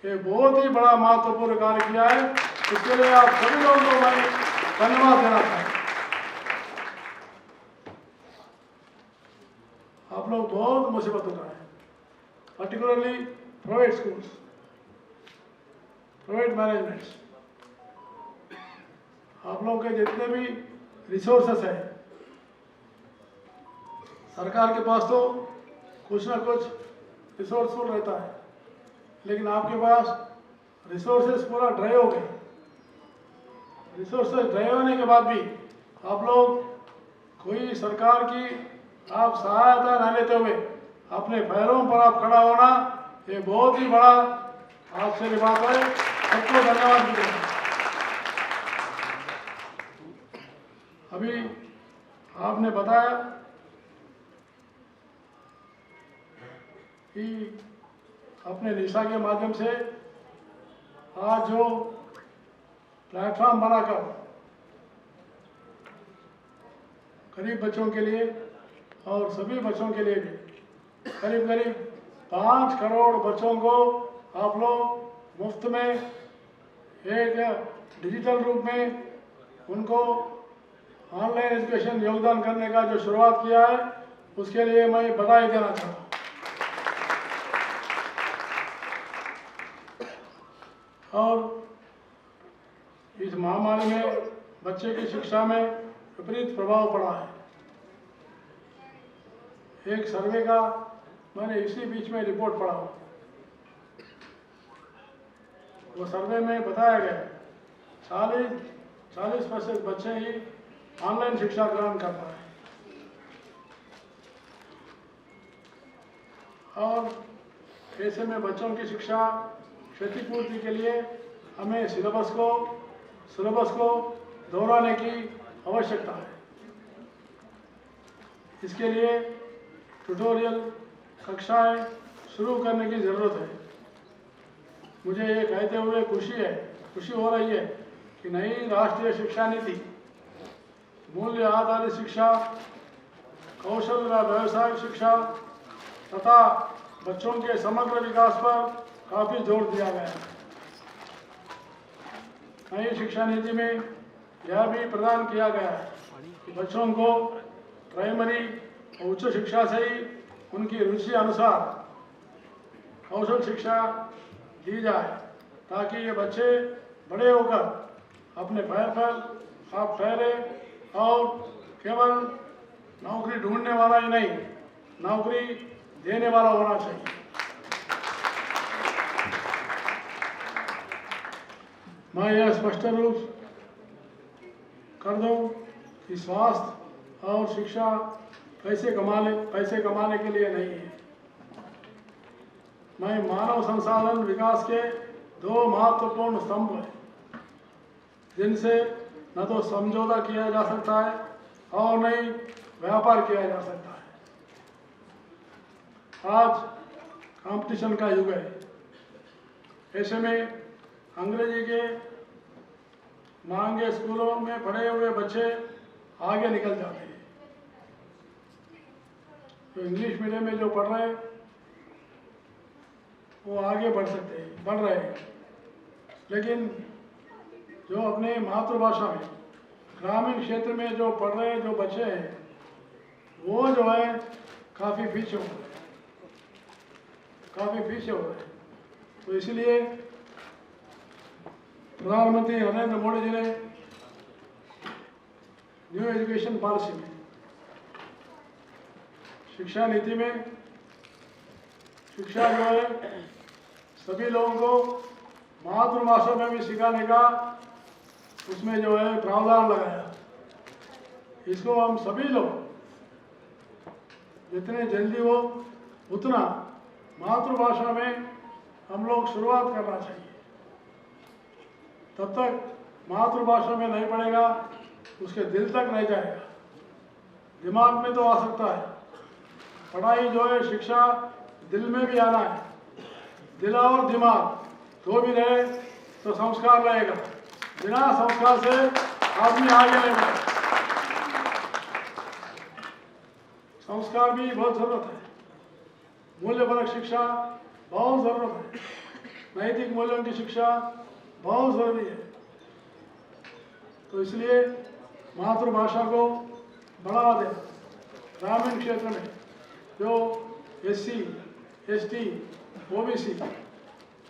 ये बहुत ही बड़ा महत्वपूर्ण कार्य किया है। इसके लिए आप सभी लोगों को मैं धन्यवाद देना चाहता हूँ। आप लोग बहुत मुसीबत उठाए हैं, particularly private schools, private managements. आप लोग के जितने भी रिसोर्सेस हैं, सरकार के पास तो कुछ ना कुछ रिसोर्सफुल रहता है, लेकिन आपके पास रिसोर्सेस पूरा ड्राई हो गए। रिसोर्सेस ड्राई होने के बाद भी आप लोग कोई सरकार की आप सहायता न लेते हुए अपने पैरों पर आप खड़ा होना, ये बहुत ही बड़ा आपसे बात है। सबको धन्यवाद भी देना। अभी आपने बताया कि अपने निशा के माध्यम से आज जो प्लेटफॉर्म बनाकर गरीब बच्चों के लिए और सभी बच्चों के लिए भी करीब करीब 5 करोड़ बच्चों को आप लोग मुफ्त में एक डिजिटल रूप में उनको ऑनलाइन एजुकेशन योगदान करने का जो शुरुआत किया है, उसके लिए मैं बधाई देना चाहता हूँ। और इस महामारी में बच्चे की शिक्षा में विपरीत प्रभाव पड़ा है। एक सर्वे का मैंने इसी बीच में रिपोर्ट पढ़ा, वो सर्वे में बताया गया 40% बच्चे ही ऑनलाइन शिक्षा ग्रहण कर पाए। और ऐसे में बच्चों की शिक्षा क्षतिपूर्ति के लिए हमें सिलेबस को दोहराने की आवश्यकता है। इसके लिए ट्यूटोरियल कक्षाएं शुरू करने की ज़रूरत है। मुझे ये कहते हुए खुशी हो रही है कि नई राष्ट्रीय शिक्षा नीति मूल्य आधारित शिक्षा, कौशल व व्यावसायिक शिक्षा तथा बच्चों के समग्र विकास पर काफ़ी जोर दिया गया है। नई शिक्षा नीति में यह भी प्रदान किया गया है कि बच्चों को प्राइमरी और उच्च शिक्षा से ही उनकी रुचि अनुसार कौशल शिक्षा दी जाए, ताकि ये बच्चे बड़े होकर अपने पैर पर आप ठहरे और केवल नौकरी ढूंढने वाला ही नहीं, नौकरी देने वाला होना चाहिए। मैं यह स्पष्ट रूप कर दूं कि स्वास्थ्य और शिक्षा पैसे कमाने के लिए नहीं है। मैं मानव संसाधन विकास के 2 महत्वपूर्ण स्तंभ हैं, जिनसे न तो समझौता किया जा सकता है और न ही व्यापार किया जा सकता है। आज कंपटीशन का युग है। ऐसे में अंग्रेजी के महंगे स्कूलों में पढ़े हुए बच्चे आगे निकल जाते हैं। तो इंग्लिश मीडियम में जो पढ़ रहे हैं वो आगे बढ़ रहे हैं, लेकिन जो अपने मातृभाषा में ग्रामीण क्षेत्र में जो पढ़ रहे जो बच्चे हैं, वो जो है काफ़ी पीछे हो रहे। तो इसलिए प्रधानमंत्री नरेंद्र मोदी जी ने न्यू एजुकेशन पॉलिसी में, शिक्षा नीति में शिक्षा जो है सभी लोगों को मातृभाषा में भी सिखाने का उसमें जो है प्रावधान लगाया। इसको हम सभी लोग जितने जल्दी हो उतना मातृभाषा में हम लोग शुरुआत करना चाहिए। तब तक मातृभाषा में नहीं पढ़ेगा, उसके दिल तक नहीं जाएगा। दिमाग में तो आ सकता है, पढ़ाई जो है शिक्षा दिल में भी आना है। दिल और दिमाग तो भी रहे तो संस्कार रहेगा। बिना संस्कार से आदमी आगे नहीं बढ़ेगा। संस्कार भी बहुत ज़रूरत है, मूल्यपरक शिक्षा बहुत ज़रूरत है, नैतिक मूल्यों की शिक्षा बहुत ज़रूरी है। तो इसलिए मातृभाषा को बढ़ावा दें। ग्रामीण क्षेत्र में जो SC, ST, OBC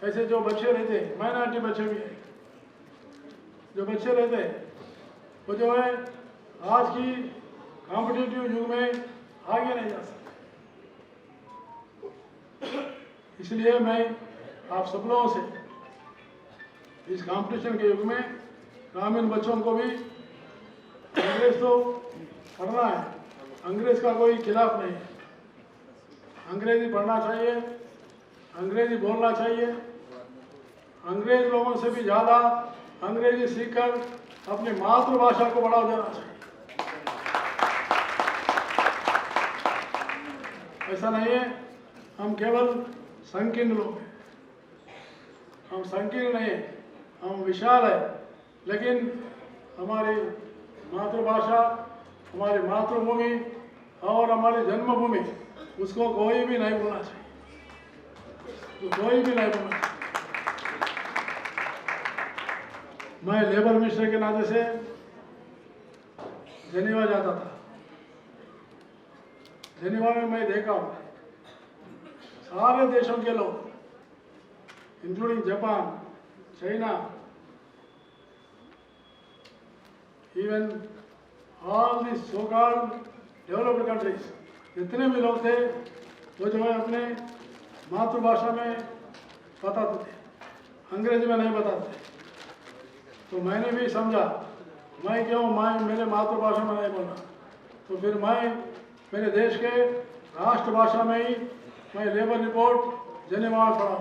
ऐसे जो बच्चे रहते हैं, माइनॉरिटी बच्चे भी हैं, जो बच्चे रहते हैं वो जो है आज की कॉम्पिटिटिव युग में आगे नहीं जा सकते। इसलिए मैं आप सब लोगों से इस कंपटीशन के युग में ग्रामीण बच्चों को भी अंग्रेज तो पढ़ना है, अंग्रेज का कोई खिलाफ नहीं है, अंग्रेजी पढ़ना चाहिए, अंग्रेजी बोलना चाहिए, अंग्रेज लोगों से भी ज़्यादा अंग्रेजी सीखकर अपनी मातृभाषा को बढ़ावा देना चाहिए। ऐसा नहीं है हम केवल संकीर्ण लोग हैं, हम संकीर्ण नहीं है, हम विशाल है, लेकिन हमारी मातृभाषा, हमारी मातृभूमि और हमारी जन्मभूमि, उसको कोई भी नहीं भूलना चाहिए, तो कोई भी नहीं भूलना चाहिए। मैं लेबर मिनिस्टर के नाते से जेनेवा जाता था। जेनेवा में मैं देखा हूँ सारे देशों के लोग, including Japan, China, even all the so called developed countries, जितने भी लोग थे वो जो है अपने मातृभाषा में बताते थे, अंग्रेजी में नहीं बताते। तो मैंने भी समझा मैं क्यों मेरे मातृभाषा में नहीं बोलना, तो फिर मैं मेरे देश के राष्ट्रभाषा में ही मैं लेबर रिपोर्ट जेनेवा में पढ़ा।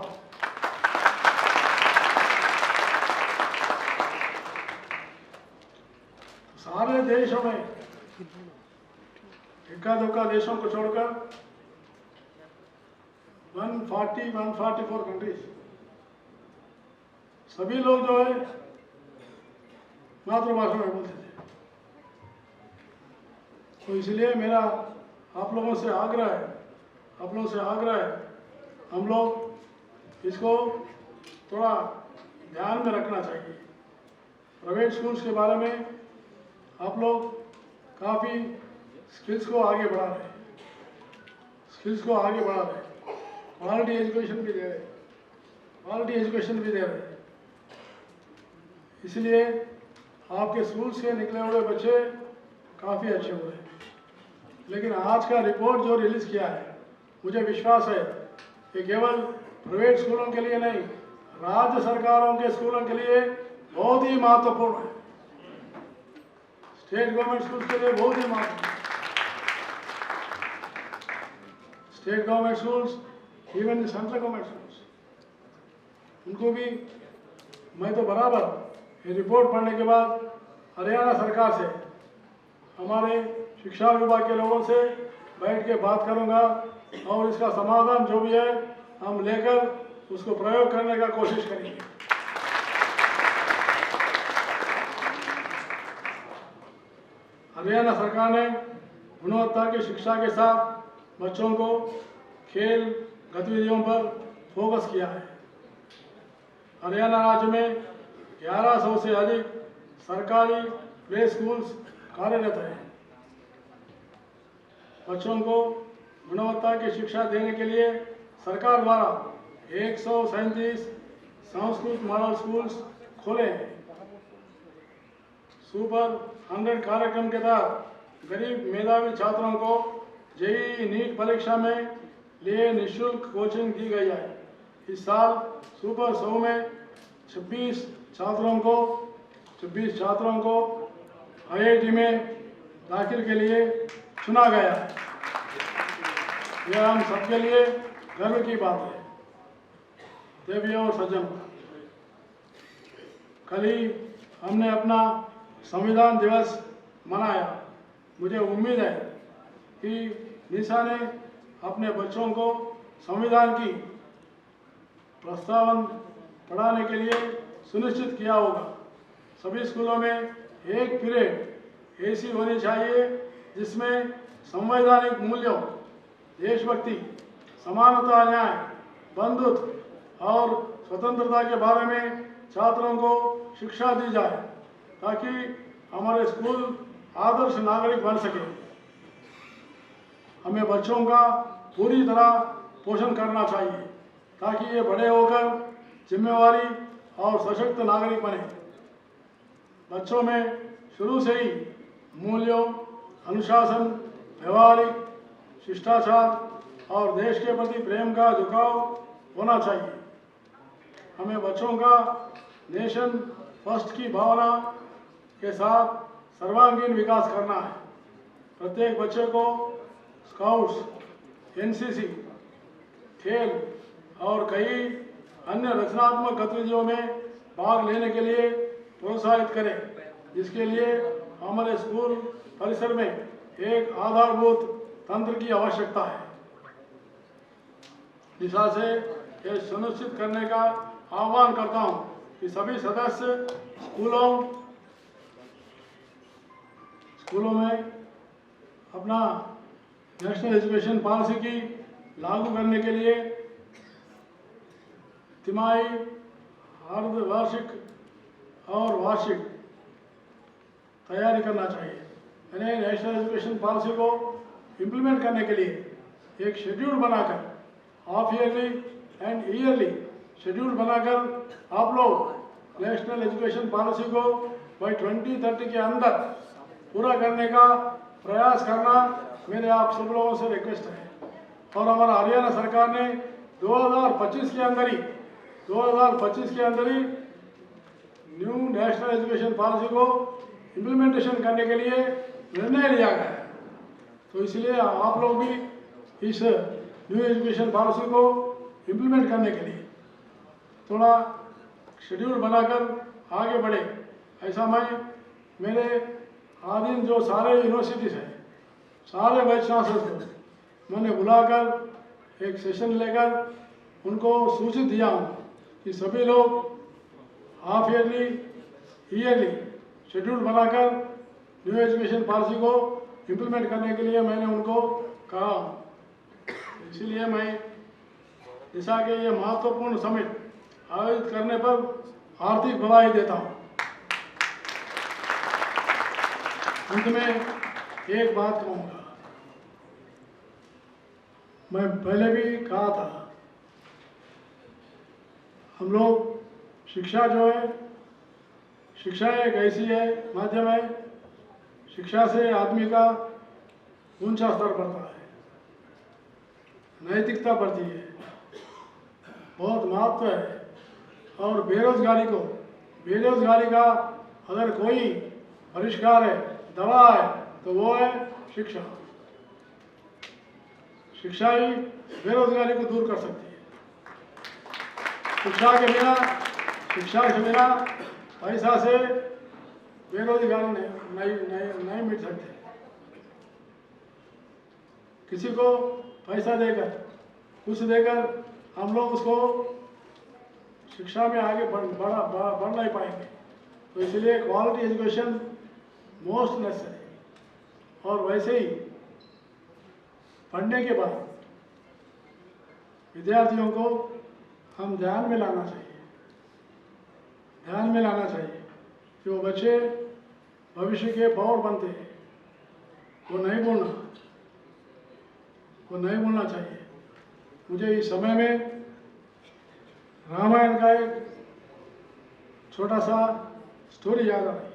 सारे देशों में इक्का दुक्का देशों को छोड़कर 144 कंट्रीज, सभी लोग जो है मातृभाषा में बोलते थे। तो इसलिए मेरा आप लोगों से आग्रह है, हम लोग इसको थोड़ा ध्यान में रखना चाहिए। प्राइवेट स्कूल्स के बारे में आप लोग काफ़ी स्किल्स को आगे बढ़ा रहे हैं, क्वालिटी एजुकेशन भी दे रहे हैं, इसलिए आपके स्कूल्स के निकले हुए बच्चे काफ़ी अच्छे हुए हैं। लेकिन आज का रिपोर्ट जो रिलीज़ किया है, मुझे विश्वास है कि केवल प्राइवेट स्कूलों के लिए नहीं, राज्य सरकारों के स्कूलों के लिए बहुत ही महत्वपूर्ण है। स्टेट गवर्नमेंट स्कूल्स के लिए बहुत ही महत्वपूर्ण, state government schools, even central government schools, उनको भी मैं तो बराबर ये रिपोर्ट पढ़ने के बाद हरियाणा सरकार से, हमारे शिक्षा विभाग के लोगों से बैठ के बात करूंगा और इसका समाधान जो भी है हम लेकर उसको प्रयोग करने का कोशिश करेंगे। हरियाणा सरकार ने गुणवत्ता की शिक्षा के साथ बच्चों को खेल गतिविधियों पर फोकस किया है। हरियाणा राज्य में 1100 से अधिक सरकारी प्ले स्कूल्स कार्यरत हैं। बच्चों को गुणवत्ता की शिक्षा देने के लिए सरकार द्वारा 137 संस्कृत मॉडल स्कूल्स खोले हैं। सुपर 100 कार्यक्रम के तहत गरीब मेधावी छात्रों को जेईई नीट परीक्षा में लिए निःशुल्क कोचिंग दी गई है। इस साल सुपर 100 में 26 छात्रों को IIT में दाखिल के लिए चुना गया है। यह हम सबके लिए गर्व की बात है। देवियों और सज्जनों, कल ही हमने अपना संविधान दिवस मनाया। मुझे उम्मीद है कि निशा ने अपने बच्चों को संविधान की प्रस्तावन पढ़ाने के लिए सुनिश्चित किया होगा। सभी स्कूलों में एक पीरियड ऐसी होनी चाहिए जिसमें संवैधानिक मूल्यों, देशभक्ति, समानता, न्याय, बंधुत्व और स्वतंत्रता के बारे में छात्रों को शिक्षा दी जाए ताकि हमारे स्कूल आदर्श नागरिक बन सके। हमें बच्चों का पूरी तरह पोषण करना चाहिए ताकि ये बड़े होकर जिम्मेवारी और सशक्त नागरिक बने। बच्चों में शुरू से ही मूल्यों, अनुशासन, व्यवहारिक शिष्टाचार और देश के प्रति प्रेम का झुकाव होना चाहिए। हमें बच्चों का नेशन फर्स्ट की भावना के साथ सर्वांगीण विकास करना है। प्रत्येक बच्चे को स्काउट्स, एनसीसी, खेल और कई अन्य रचनात्मक गतिविधियों में भाग लेने के लिए प्रोत्साहित करें, जिसके लिए हमारे स्कूल परिसर में एक आधारभूत तंत्र की आवश्यकता है। दिशा से यह सुनिश्चित करने का आह्वान करता हूं कि सभी सदस्य स्कूलों में अपना नेशनल एजुकेशन पॉलिसी की लागू करने के लिए तिमाही, अर्धवार्षिक और वार्षिक तैयारी करना चाहिए। यानी नेशनल एजुकेशन पॉलिसी को इम्प्लीमेंट करने के लिए एक शेड्यूल बनाकर, half yearly and yearly schedule बनाकर आप लोग नेशनल एजुकेशन पॉलिसी को बाई 2030 के अंदर पूरा करने का प्रयास करना मेरे आप सब लोगों से रिक्वेस्ट है। और हमारा हरियाणा सरकार ने 2025 के अंदर ही न्यू नेशनल एजुकेशन पॉलिसी को इम्प्लीमेंटेशन करने के लिए निर्णय लिया गया है। तो इसलिए आप लोग भी इस न्यू एजुकेशन पॉलिसी को इम्प्लीमेंट करने के लिए थोड़ा शेड्यूल बनाकर आगे बढ़े। ऐसा मैं मेरे आदिन जो सारे यूनिवर्सिटीज़ हैं, सारे वाइस चांसलर को मैंने बुलाकर एक सेशन लेकर उनको सूचित दिया हूँ कि सभी लोग हाफ ईयरली, ईयरली शेड्यूल बनाकर न्यू एजुकेशन पॉलिसी को इम्प्लीमेंट करने के लिए मैंने उनको कहा। इसीलिए मैं दिशा के ये महत्वपूर्ण समिट आयोजित करने पर हार्दिक बधाई देता हूँ। अंत में एक बात कहूँगा, मैं पहले भी कहा था, हम लोग शिक्षा जो है, शिक्षा एक ऐसी है माध्यम है, शिक्षा से आदमी का ऊंचा स्तर बढ़ता है, नैतिकता बढ़ती है, बहुत महत्व है। और बेरोजगारी का अगर कोई परिष्कार है, दवा है, तो वो है शिक्षा। शिक्षा ही बेरोजगारी को दूर कर सकती है। शिक्षा के बिना पैसा से बेरोजगारी नहीं मिट सकती। किसी को पैसा देकर, कुछ देकर हम लोग उसको शिक्षा में आगे बढ़ नहीं पाएंगे। तो इसलिए क्वालिटी एजुकेशन मोस्ट नेसेसरी। और वैसे ही पढ़ने के बाद विद्यार्थियों को हम ध्यान में लाना चाहिए कि वो बच्चे भविष्य के पौर बनते हैं, वो नहीं बोलना चाहिए। मुझे इस समय में रामायण का एक छोटा सा स्टोरी याद आ रही है।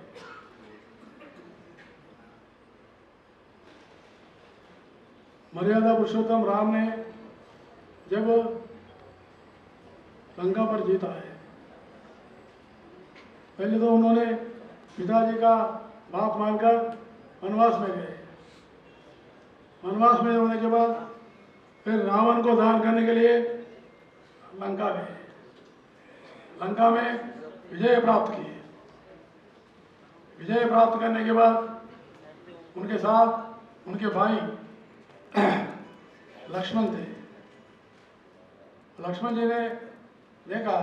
मर्यादा पुरुषोत्तम राम ने जब लंका पर जीता है, पहले तो उन्होंने पिताजी का बात मानकर वनवास में गए। वनवास में होने के बाद फिर रावण को दहन करने के लिए लंका गए। लंका में विजय प्राप्त की। विजय प्राप्त करने के बाद उनके साथ उनके भाई लक्ष्मण थे। लक्ष्मण जी ने देखा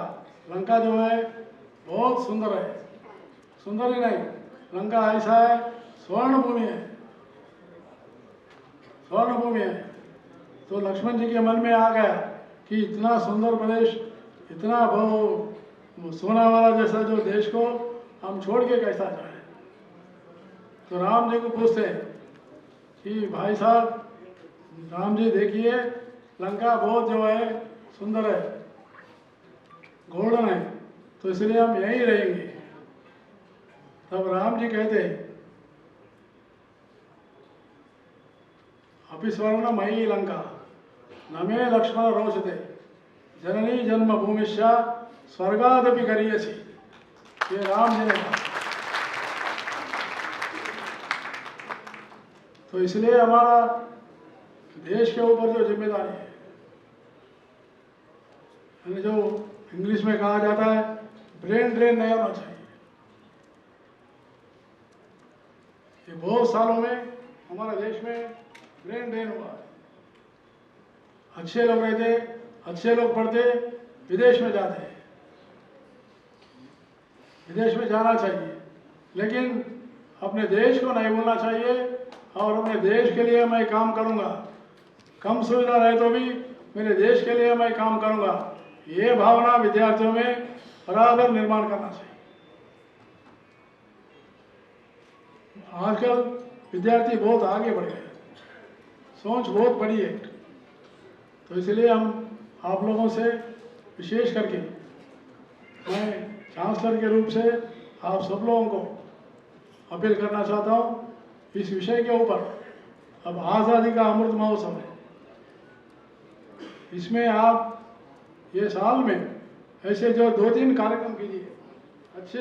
लंका जो है बहुत सुंदर है, सुंदर ही नहीं, लंका ऐसा है स्वर्ण भूमि है। स्वर्ण भूमि है। तो लक्ष्मण जी के मन में आ गया कि इतना सुंदर प्रदेश, इतना वो सोना वाला जैसा जो देश को हम छोड़ के कैसा जाए। तो राम जी को पूछते हैं कि भाई साहब, राम जी देखिए लंका बहुत जो है सुंदर है, गोल्डन है, तो इसलिए हम यहीं रहेंगे। तब राम जी कहते हैं अपि स्वर्ण मयी लंका न मे लक्ष्मण रोचते जननी जन्म भूमिष्या स्वर्गादपि करियसी। ये राम जी ने कहा। तो इसलिए हमारा देश के ऊपर जो जिम्मेदारी है, यानी जो इंग्लिश में कहा जाता है ब्रेन ड्रेन नहीं होना चाहिए। ये बहुत सालों में हमारे देश में ब्रेन ड्रेन हुआ है। अच्छे लोग रहते, अच्छे लोग पढ़ते, विदेश में जाते हैं। विदेश में जाना चाहिए, लेकिन अपने देश को नहीं भूलना चाहिए और अपने देश के लिए मैं काम करूंगा, कम सुविधा रहे तो भी मेरे देश के लिए मैं काम करूंगा, ये भावना विद्यार्थियों में बराबर निर्माण करना चाहिए। आजकल विद्यार्थी बहुत आगे बढ़ गए, सोच बहुत बड़ी है। तो इसलिए हम आप लोगों से विशेष करके मैं चांसलर के रूप से आप सब लोगों को अपील करना चाहता हूँ, इस विषय के ऊपर अब आज़ादी का अमृत महोत्सव है, इसमें आप ये साल में ऐसे जो 2-3 कार्यक्रम कीजिए अच्छे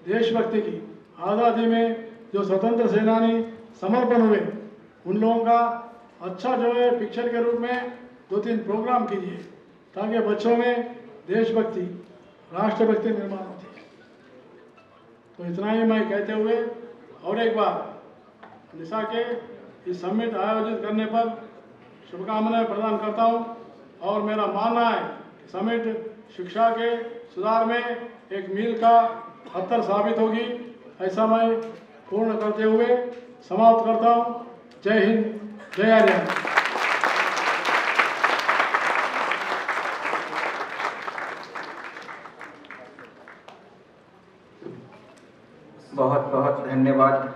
देशभक्ति की। आज़ादी में जो स्वतंत्र सेनानी समर्पण हुए उन लोगों का अच्छा जो है पिक्चर के रूप में 2-3 प्रोग्राम कीजिए, ताकि बच्चों में देशभक्ति, राष्ट्रभक्ति निर्माण होती है। तो इतना ही मैं कहते हुए और एक बार निशा के इस समिट आयोजित करने पर शुभकामनाएं प्रदान करता हूं, और मेरा मानना है कि समिट शिक्षा के सुधार में एक मील का पत्थर साबित होगी। ऐसा मैं पूर्ण करते हुए समाप्त करता हूं। जय हिंद, जय हरियाणा। बहुत बहुत धन्यवाद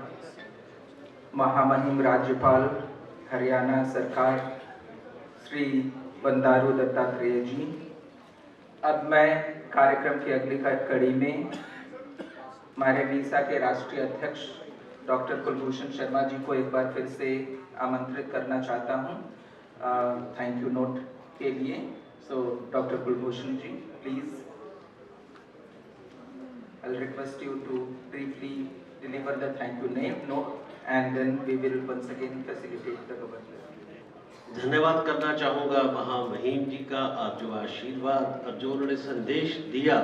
महामहिम राज्यपाल हरियाणा सरकार श्री बंडारू दत्तात्रेय जी। अब मैं कार्यक्रम की अगली कड़ी में हमारे नीसा के राष्ट्रीय अध्यक्ष डॉक्टर कुलभूषण शर्मा जी को एक बार फिर से आमंत्रित करना चाहता हूं थैंक यू नोट के लिए। So doctor Kulbhushan ji, please I'll request you to briefly deliver the thank you note and then we will once again facilitate the government. धन्यवाद करना चाहूँगा महामहिम जी का, आप जो आशीर्वाद और जो उन्होंने संदेश दिया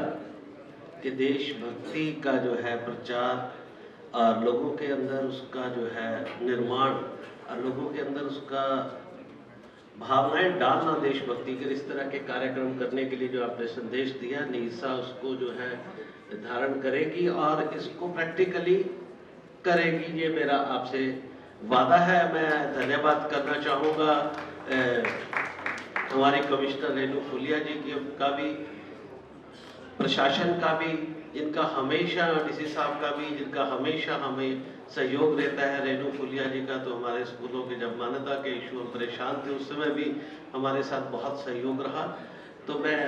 कि देशभक्ति का जो है प्रचार और लोगों के अंदर उसका जो है निर्माण और लोगों के अंदर उसका भावनाएं डालना देशभक्ति के, इस तरह के कार्यक्रम करने के लिए जो आपने संदेश दिया, नीसा उसको जो है धारण करेगी और इसको प्रैक्टिकली करेगी, ये मेरा आपसे वादा है। मैं धन्यवाद करना चाहूँगा हमारी कमिश्नर रेणु फुलिया जी का भी, प्रशासन का भी, जिनका हमेशा, डीसी साहब का भी, जिनका हमेशा हमें सहयोग रहता है। रेणु फुलिया जी का तो हमारे स्कूलों के जब मान्यता के इशू हम परेशान थे उस समय भी हमारे साथ बहुत सहयोग रहा। तो मैं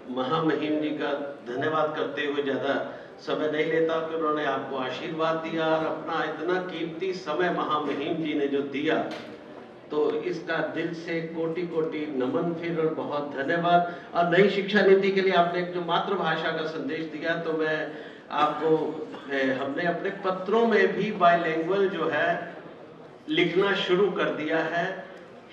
महामहिम जी का धन्यवाद करते हुए ज़्यादा समय नहीं लेता कि उन्होंने आपको आशीर्वाद दिया और अपना इतना कीमती समय महामहिम जी ने जो दिया, तो इसका दिल से कोटि कोटि नमन फिर और बहुत धन्यवाद। और नई शिक्षा नीति के लिए आपने एक जो मातृभाषा का संदेश दिया, तो मैं आपको हमने अपने पत्रों में भी बाइलिंगुअल जो है लिखना शुरू कर दिया है,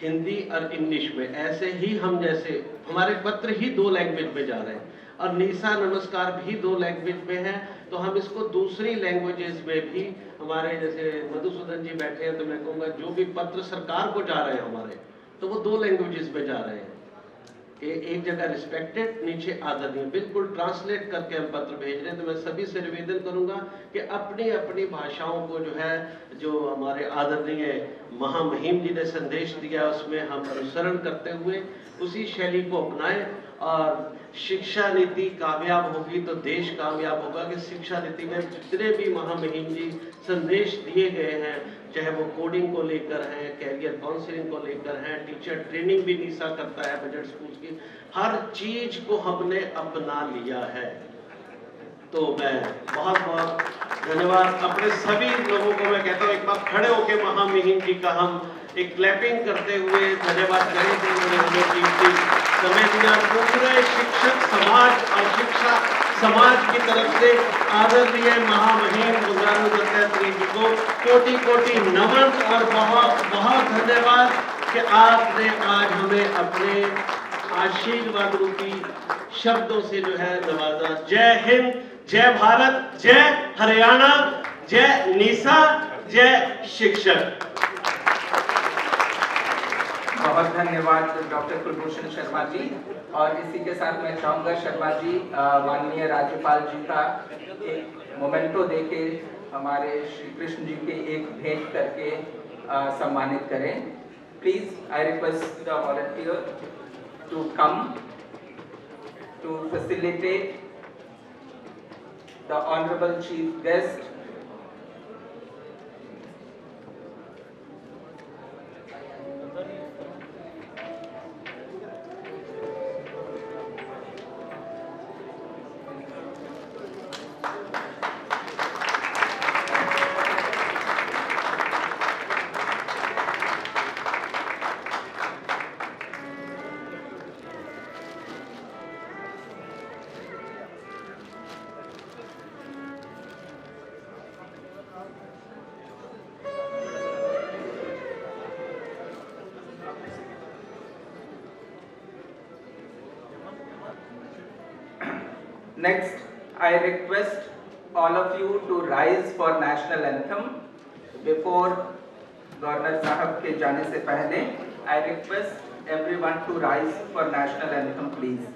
हिंदी और इंग्लिश में। ऐसे ही हम जैसे हमारे पत्र ही 2 लैंग्वेज में जा रहे हैं और नीसा नमस्कार भी 2 लैंग्वेज में है, तो हम इसको दूसरी लैंग्वेजेस में भी, हमारे जैसे मधुसूदन जी बैठे हैं तो मैं कहूँगा जो भी पत्र सरकार को जा रहे हैं हमारे, तो वो 2 लैंग्वेजेस में जा रहे हैं। एक जगह रिस्पेक्टेड, नीचे आदरणीय, बिल्कुल ट्रांसलेट करके हम पत्र भेज रहे हैं। तो मैं सभी से निवेदन करूंगा कि अपनी अपनी भाषाओं को जो है, जो हमारे आदरणीय महामहिम जी ने संदेश दिया उसमें हम अनुसरण करते हुए उसी शैली को अपनाएं। और शिक्षा नीति कामयाब होगी तो देश कामयाब होगा। कि शिक्षा नीति में जितने भी महामहिम जी संदेश दिए गए हैं, चाहे वो कोडिंग को लेकर है, कैरियर काउंसलिंग को लेकर है, टीचर ट्रेनिंग भी नीसा करता है, बजट स्कूल की, हर चीज को हमने अपना लिया है। तो मैं बहुत बहुत धन्यवाद अपने सभी लोगों को मैं कहता हूँ, एक बार खड़े होकर महामहिम जी का हम एक क्लैपिंग करते हुए धन्यवाद करें कि उन्होंने हमें कीमती समय दिया। पूरे शिक्षक समाज और शिक्षा समाज की तरफ से आदरणीय महामहिम बंगारू दत्तात्रेय जी को कोटि कोटि नमन और बहुत बहुत धन्यवाद कि आपने आज हमें अपने आशीर्वाद रूपी शब्दों से जो है नवाजा। जय हिंद, जय भारत, जय हरियाणा, जय नीसा, जय शिक्षक। बहुत धन्यवाद डॉक्टर कुलभूषण शर्मा जी। और इसी के साथ मैं चाहूँगा शर्मा जी माननीय राज्यपाल जी का एक मोमेंटो देके हमारे श्री कृष्ण जी के एक भेंट करके सम्मानित करें। Please I request the volunteer to come to facilitate the honourable chief guest. Next, I request all of you to rise for national anthem. Before Governor Sahab के जाने से पहले, I request everyone to rise for national anthem, please.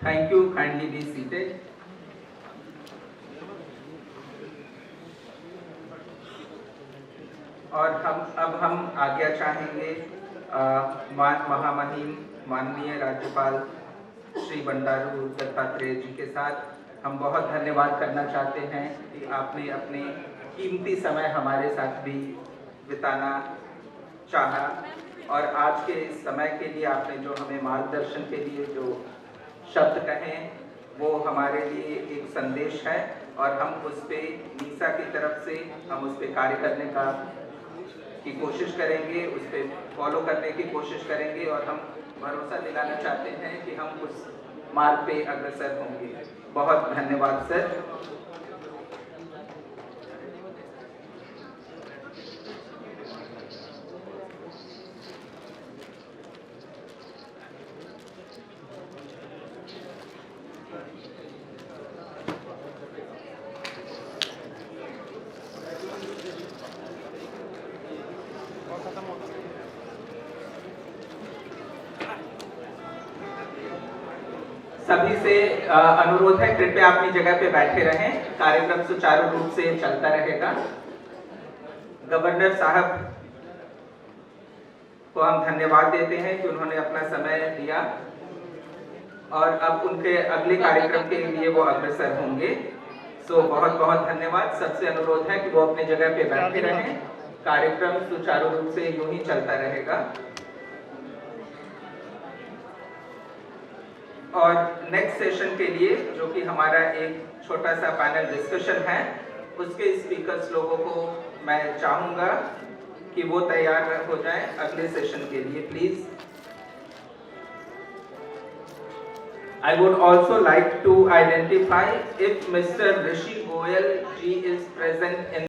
Thank you. Kindly be seated. और अब हम आज्ञा चाहेंगे महामहिम माननीय राज्यपाल श्री बंडारू दत्तात्रेय जी के साथ। हम बहुत धन्यवाद करना चाहते हैं कि आपने अपने कीमती समय हमारे साथ भी बिताना चाहा और आज के इस समय के लिए आपने जो हमें मार्गदर्शन के लिए जो शब्द कहे वो हमारे लिए एक संदेश है और हम उस पे नीसा की तरफ से हम उस पे कार्य करने की कोशिश करेंगे, उस पे फॉलो करने की कोशिश करेंगे और हम भरोसा दिलाना चाहते हैं कि हम उस मार्ग पे अग्रसर होंगे। बहुत धन्यवाद सर। सभी से अनुरोध है, कृपया अपनी जगह पे बैठे रहें। कार्यक्रम सुचारू रूप से चलता रहेगा। गवर्नर साहब को हम धन्यवाद देते हैं कि उन्होंने अपना समय दिया और अब उनके अगले कार्यक्रम के लिए वो अग्रसर होंगे। सो बहुत बहुत धन्यवाद। सबसे अनुरोध है कि वो अपनी जगह पे बैठे रहें। कार्यक्रम सुचारू रूप से यूं ही चलता रहेगा। और नेक्स्ट सेशन के लिए, जो कि हमारा एक छोटा सा पैनल डिस्कशन है, उसके स्पीकर्स लोगों को मैं चाहूंगा कि वो तैयार हो जाएं अगले सेशन के लिए, please. I would also like to identify if Mr. Rishi Goyal ji is present in